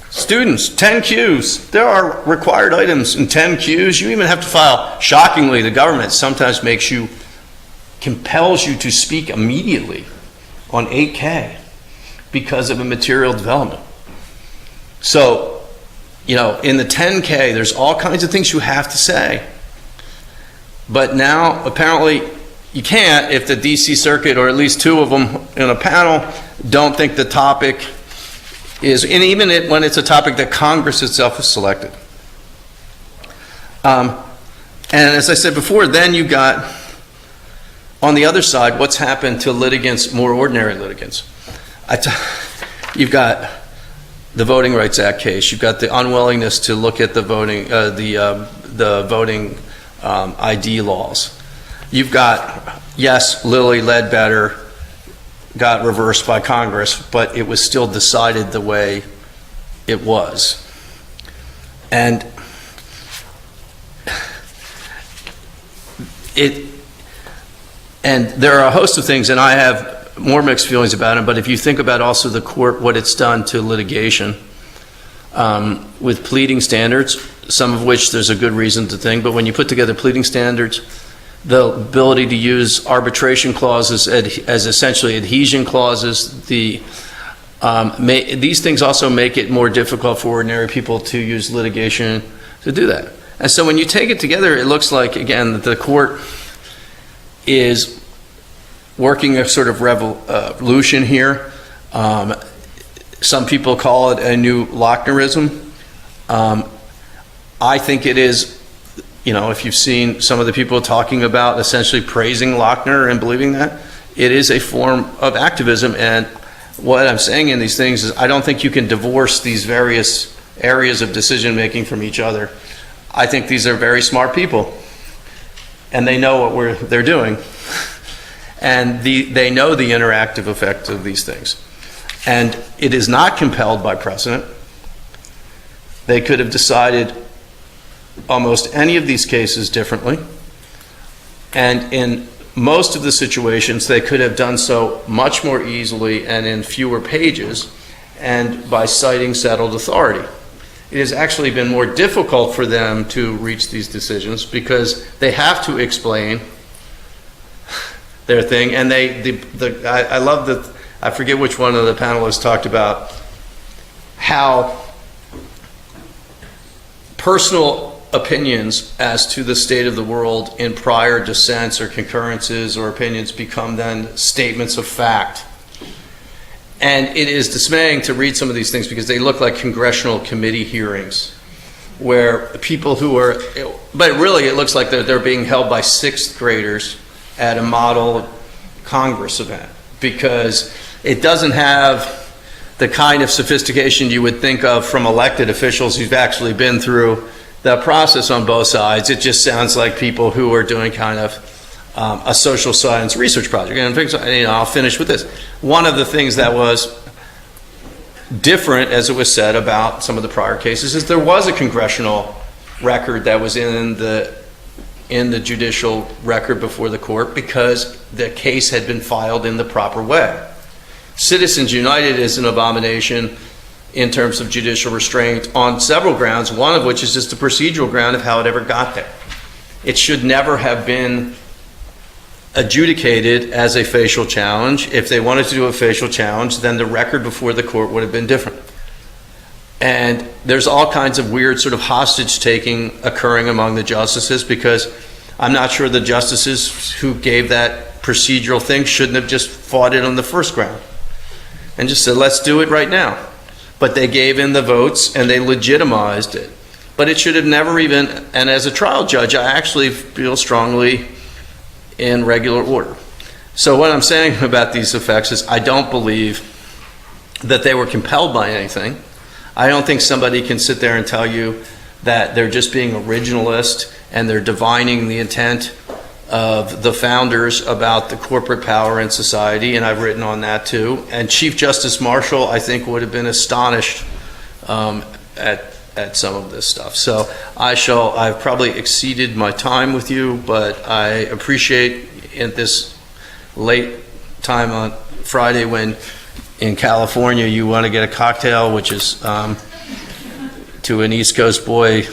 students, 10 Qs. There are required items in 10 Qs. You even have to file. Shockingly, the government sometimes compels you to speak immediately on 8K because of a material development. So, in the 10K, there's all kinds of things you have to say. But now, apparently, you can't if the DC Circuit, or at least two of them in a panel, don't think the topic is, and even when it's a topic that Congress itself has selected. And as I said before, then you got, on the other side, what's happened to litigants, more ordinary litigants. You've got the Voting Rights Act case. You've got the unwillingness to look at the voting ID laws. you've got, yes, Lilly Ledbetter got reversed by Congress, but it was still decided the way it was. And there are a host of things, and I have more mixed feelings about it, but if you think about also the court, what it's done to litigation with pleading standards, some of which there's a good reason to think, but when you put together pleading standards, the ability to use arbitration clauses as essentially adhesion clauses, these things also make it more difficult for ordinary people to use litigation to do that. And so when you take it together, it looks like, again, that the court is working a sort of revolution here. Some people call it a new Lochnerism. I think it is, if you've seen some of the people talking about essentially praising Lochner and believing that, it is a form of activism. And what I'm saying in these things is I don't think you can divorce these various areas of decision making from each other. I think these are very smart people, and they know what they're doing, and they know the interactive effect of these things. And it is not compelled by precedent. They could have decided almost any of these cases differently, and in most of the situations they could have done so much more easily and in fewer pages, and by citing settled authority. It has actually been more difficult for them to reach these decisions because they have to explain their thing. And I love that, I forget which one of the panelists talked about how personal opinions as to the state of the world in prior dissents or concurrences or opinions become then statements of fact. And it is dismaying to read some of these things because they look like congressional committee hearings where people who are, but really it looks like they're being held by sixth graders at a model Congress event, because it doesn't have the kind of sophistication you would think of from elected officials who've actually been through the process on both sides. It just sounds like people who are doing kind of a social science research project. And I'll finish with this. One of the things that was different, as it was said about some of the prior cases, is there was a congressional record that was in the judicial record before the court because the case had been filed in the proper way. Citizens United is an abomination in terms of judicial restraint on several grounds, one of which is just the procedural ground of how it ever got there. It should never have been adjudicated as a facial challenge. If they wanted to do a facial challenge, then the record before the court would have been different. And there's all kinds of weird sort of hostage taking occurring among the justices, because I'm not sure the justices who gave that procedural thing shouldn't have just fought it on the first ground and just said, let's do it right now. But they gave in the votes and they legitimized it. But it should have never even, and as a trial judge, I actually feel strongly in regular order. So what I'm saying about these effects is I don't believe that they were compelled by anything. I don't think somebody can sit there and tell you that they're just being originalist and they're divining the intent of the founders about the corporate power in society, and I've written on that too. And Chief Justice Marshall, I think, would have been astonished at some of this stuff. So I've probably exceeded my time with you, but I appreciate at this late time on Friday when in California you want to get a cocktail, which is to an East Coast boy,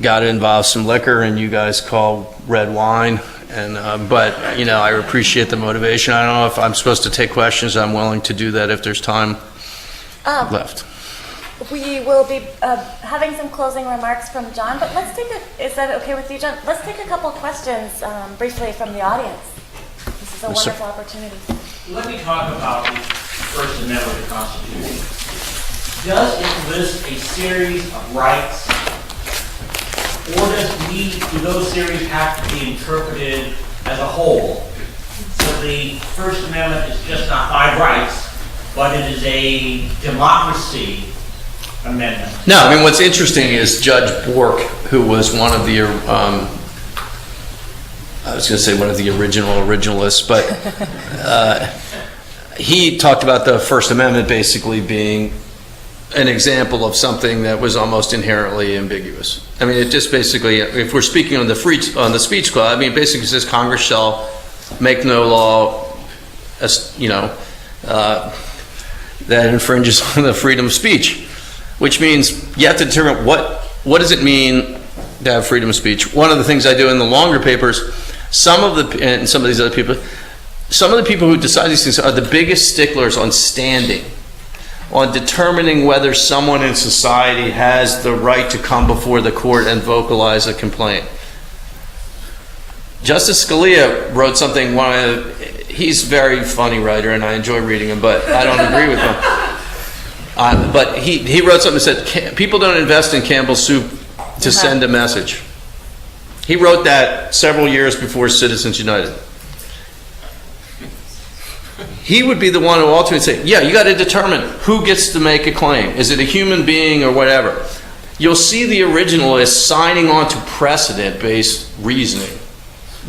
got to involve some liquor, and you guys call red wine. And but I appreciate the motivation. I don't know if I'm supposed to take questions. I'm willing to do that if there's time left.
We will be having some closing remarks from John, but is that okay with you, John? Let's take a couple questions briefly from the audience. This is a wonderful opportunity.
Let me talk about the First Amendment of the Constitution. Does it list a series of rights, or do those series have to be interpreted as a whole? So the First Amendment is just not 5 rights, but it is a democracy amendment.
No, I mean, what's interesting is Judge Bork, who was one of the was going to say one of the originalists, but he talked about the First Amendment basically being an example of something that was almost inherently ambiguous. I mean, it just basically, if we're speaking on the speech clause, I mean, it basically says Congress shall make no law, that infringes on the freedom of speech, which means you have to determine what does it mean to have freedom of speech. One of the things I do in the longer papers, some of the people who decide these things are the biggest sticklers on standing, on determining whether someone in society has the right to come before the court and vocalize a complaint. Justice Scalia wrote something, he's a very funny writer and I enjoy reading him, but I don't agree with him. But he wrote something that said, people don't invest in Campbell's soup to send a message. He wrote that several years before Citizens United. He would be the one who ultimately say, yeah, you got to determine who gets to make a claim. Is it a human being or whatever? You'll see the originalists signing on to precedent-based reasoning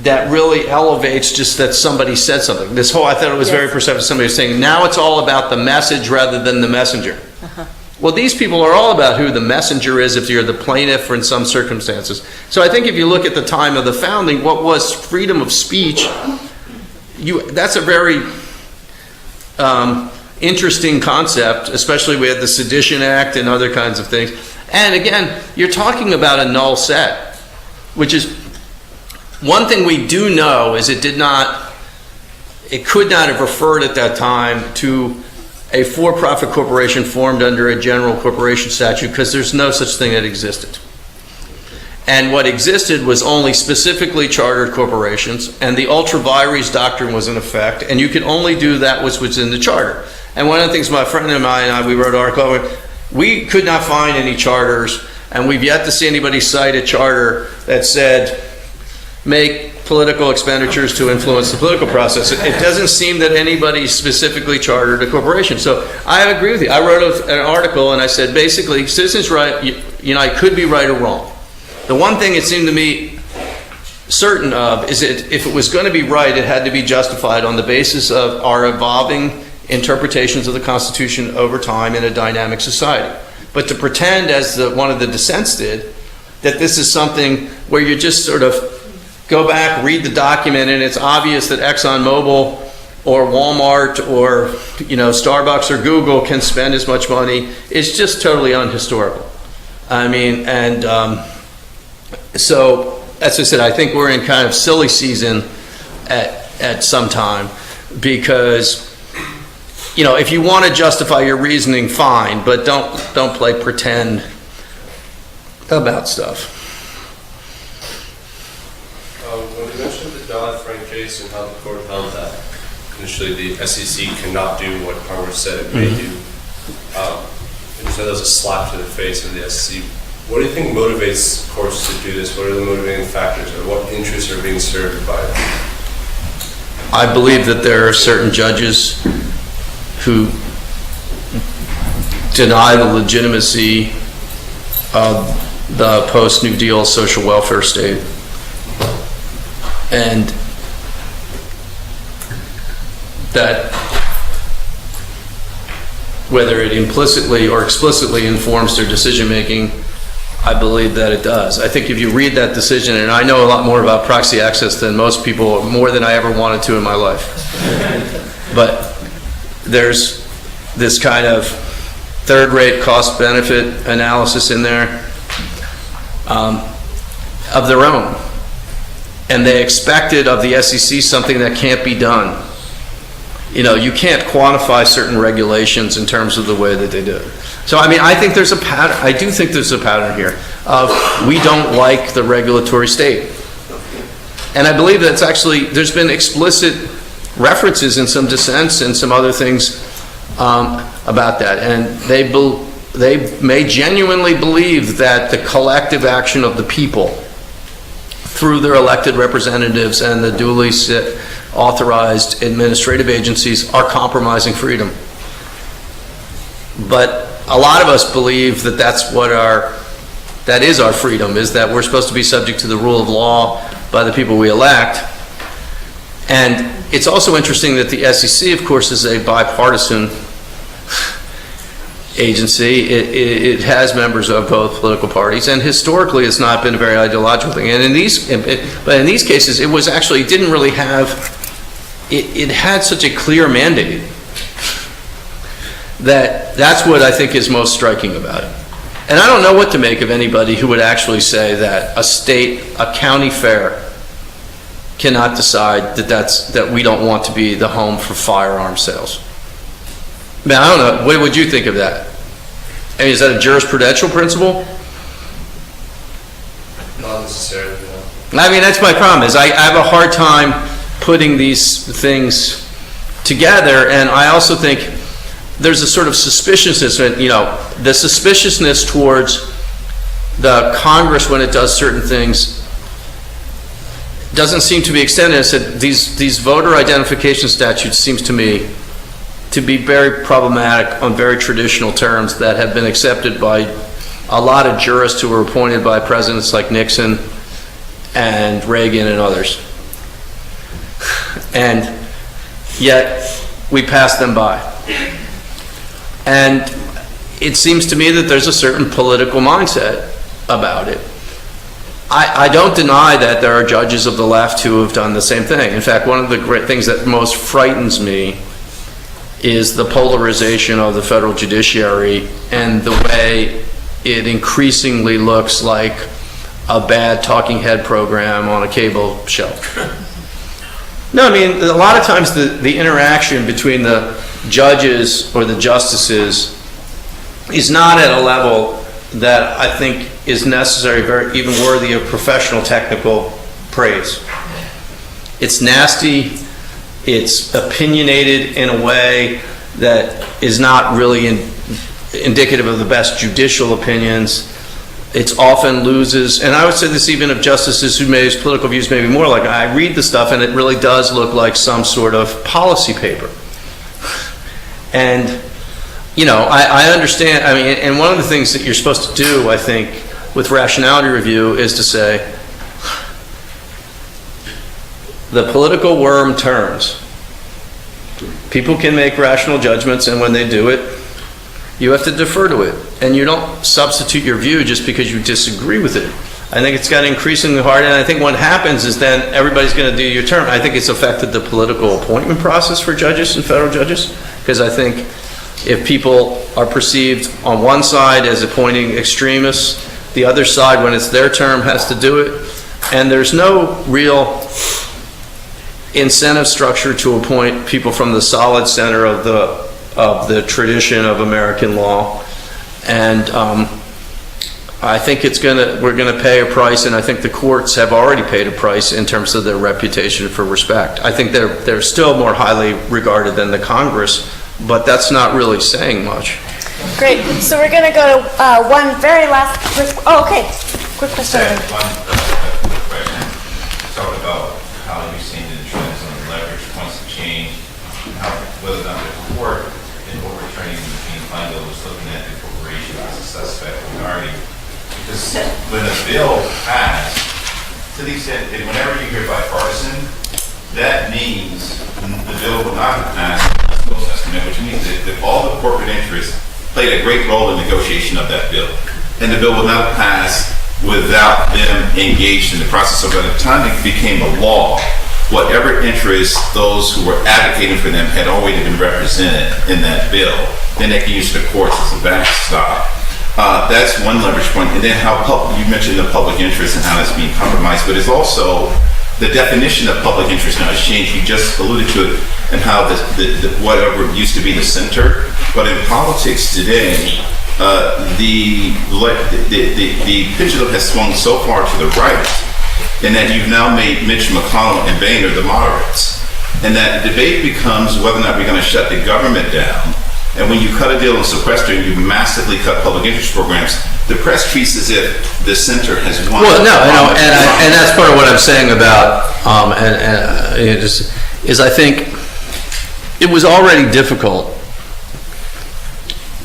that really elevates just that somebody said something. I thought it was very perceptive. Somebody was saying, now it's all about the message rather than the messenger. Well, these people are all about who the messenger is if you're the plaintiff or in some circumstances. So I think if you look at the time of the founding, what was freedom of speech, that's a very interesting concept, especially we had the Sedition Act and other kinds of things. And again, you're talking about a null set, which is one thing we do know is it could not have referred at that time to a for-profit corporation formed under a general corporation statute because there's no such thing that existed. And what existed was only specifically chartered corporations, and the ultra vires doctrine was in effect, and you could only do that which was in the charter. And one of the things my friend and I, we wrote an article, we could not find any charters, and we've yet to see anybody cite a charter that said, make political expenditures to influence the political process. It doesn't seem that anybody specifically chartered a corporation. So I agree with you. I wrote an article and I said, basically, Citizens United could be right or wrong. The one thing it seemed to me certain of is that if it was going to be right, it had to be justified on the basis of our evolving interpretations of the Constitution over time in a dynamic society. But to pretend, as one of the dissents did, that this is something where you just sort of go back, read the document, and it's obvious that ExxonMobil or Walmart or Starbucks or Google can spend as much money, it's just totally unhistorical. I mean, and so, as I said, I think we're in kind of silly season at some time because, if you want to justify your reasoning, fine, but don't play pretend about stuff.
When you mentioned the Dodd-Frank case and how the court held that initially the SEC cannot do what Congress said it may do, and you said that was a slap to the face of the SEC. What do you think motivates courts to do this? What are the motivating factors, or what interests are being served by it?
I believe that there are certain judges who deny the legitimacy of the post-New Deal social welfare state. And that whether it implicitly or explicitly informs their decision-making, I believe that it does. I think if you read that decision, and I know a lot more about proxy access than most people, more than I ever wanted to in my life. But there's this kind of third-rate cost-benefit analysis in there of their own. And they expected of the SEC something that can't be done. You can't quantify certain regulations in terms of the way that they do it. So, I mean, I think there's a pattern. I do think there's a pattern here of we don't like the regulatory state. And I believe that's actually, there's been explicit references in some dissents and some other things about that. And they may genuinely believe that the collective action of the people through their elected representatives and the duly authorized administrative agencies are compromising freedom. But a lot of us believe that that is our freedom, is that we're supposed to be subject to the rule of law by the people we elect, And it's also interesting that the SEC, of course, is a bipartisan agency. It has members of both political parties, and historically it's not been a very ideological thing. And but in these cases, it was actually, it didn't really have, it had such a clear mandate that's what I think is most striking about it. And I don't know what to make of anybody who would actually say that a county fair cannot decide that we don't want to be the home for firearm sales. I mean, I don't know, what would you think of that? I mean, is that a jurisprudential principle?
Not necessarily, no.
I mean, that's my problem, is I have a hard time putting these things together, and I also think there's a sort of suspiciousness, the suspiciousness towards the Congress when it does certain things doesn't seem to be extended. I said these voter identification statutes seems to me to be very problematic on very traditional terms that have been accepted by a lot of jurists who were appointed by presidents like Nixon and Reagan and others. And yet we pass them by. And it seems to me that there's a certain political mindset about it. I don't deny that there are judges of the left who have done the same thing. In fact, one of the great things that most frightens me is the polarization of the federal judiciary and the way it increasingly looks like a bad talking head program on a cable show. No, I mean, a lot of times the interaction between the judges or the justices is not at a level that I think is necessary, even worthy of professional technical praise. It's nasty, it's opinionated in a way that is not really indicative of the best judicial opinions. It often loses, and I would say this even of justices who may, political views may be more like, I read the stuff and it really does look like some sort of policy paper. And I understand, I mean, and one of the things that you're supposed to do, I think, with rationality review is to say, the political worm turns. People can make rational judgments, and when they do it, you have to defer to it. And you don't substitute your view just because you disagree with it. I think it's gotten increasingly hard, and I think what happens is then everybody's going to do your term. I think it's affected the political appointment process for judges and federal judges, because I think if people are perceived on one side as appointing extremists, the other side, when it's their term, has to do it. And there's no real incentive structure to appoint people from the solid center of the tradition of American law. And I think we're gonna pay a price, and I think the courts have already paid a price in terms of their reputation for respect. I think they're still more highly regarded than the Congress, but that's not really saying much.
Great. So we're going to go to one very last quick. Oh, okay. Quick question.
One quick question. Talk about how you've seen the trends on the leverage points of change, whether or not the court in overturning the McCain final was looking at the corporation as a suspect minority. Because when a bill passed, to the extent that whenever you hear bipartisan, that means the bill will not have passed, which means that all the corporate interests played a great role in negotiation of that bill. And the bill will not pass without them engaged in the process. So by the time it became a law, whatever interests those who were advocating for them had already been represented in that bill. Then they can use the courts as a backstop. That's one leverage point. And then how you mentioned the public interest and how that's being compromised, but it's also the definition of public interest now has changed. You just alluded to it, and how whatever used to be the center, but in politics today, the pendulum has swung so far to the right, and that you've now made Mitch McConnell and Boehner the moderates, and that the debate becomes whether or not we're going to shut the government down. And when you cut a deal on sequestering, you massively cut public interest programs. The press treats as if the center has won.
Well, no, and that's part of what I'm saying about, is I think it was already difficult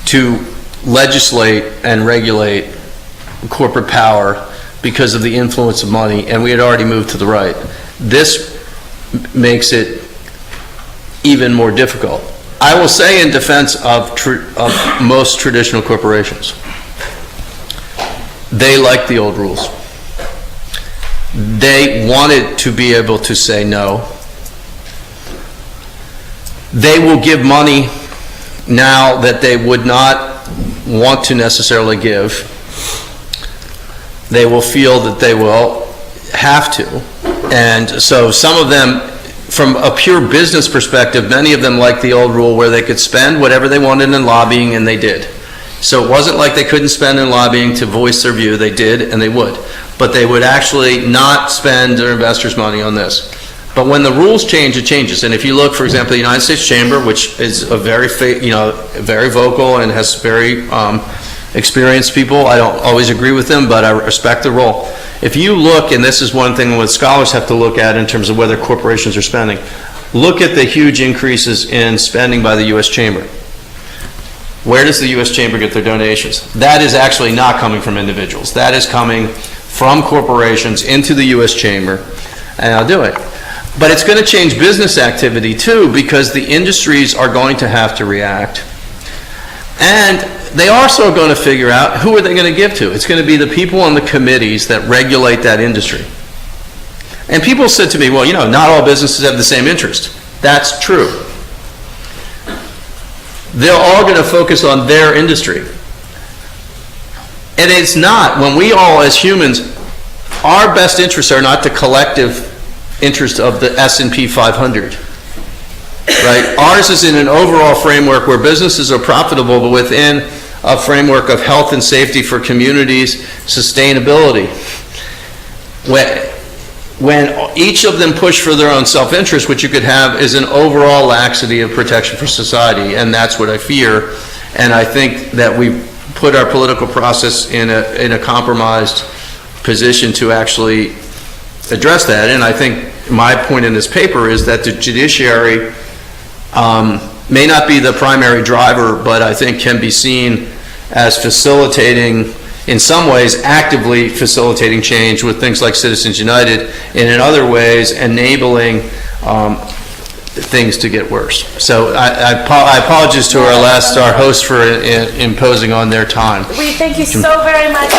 to legislate and regulate corporate power because of the influence of money, and we had already moved to the right. This makes it even more difficult. I will say in defense of most traditional corporations, they like the old rules. They wanted to be able to say no. They will give money now that they would not want to necessarily give. They will feel that they will have to. And so some of them, from a pure business perspective, many of them like the old rule where they could spend whatever they wanted in lobbying, and they did. So it wasn't like they couldn't spend in lobbying to voice their view. They did, and they would. But they would actually not spend their investors' money on this. But when the rules change, it changes. And if you look, for example, the United States Chamber, which is a very, very vocal and has very experienced people, I don't always agree with them, but I respect the role. If you look, and this is one thing that scholars have to look at in terms of whether corporations are spending, look at the huge increases in spending by the U.S. Chamber. Where does the U.S. Chamber get their donations? That is actually not coming from individuals. That is coming from corporations into the U.S. Chamber, and I'll do it. But it's going to change business activity too, because the industries are going to have to react. And they are also going to figure out who are they going to give to. It's going to be the people on the committees that regulate that industry. And people said to me, well, not all businesses have the same interest. That's true. They're all going to focus on their industry. And it's not, when we all as humans, our best interests are not the collective interest of the S&P 500. Right? Ours is in an overall framework where businesses are profitable, but within a framework of health and safety for communities, sustainability. When each of them push for their own self-interest, what you could have is an overall laxity of protection for society, and that's what I fear. And I think that we put our political process in a compromised position to actually address that. And I think my point in this paper is that the judiciary may not be the primary driver, but I think can be seen as facilitating, in some ways, actively facilitating change with things like Citizens United, and in other ways, enabling things to get worse. So I apologize to our host for imposing on their time.
We thank you so very much.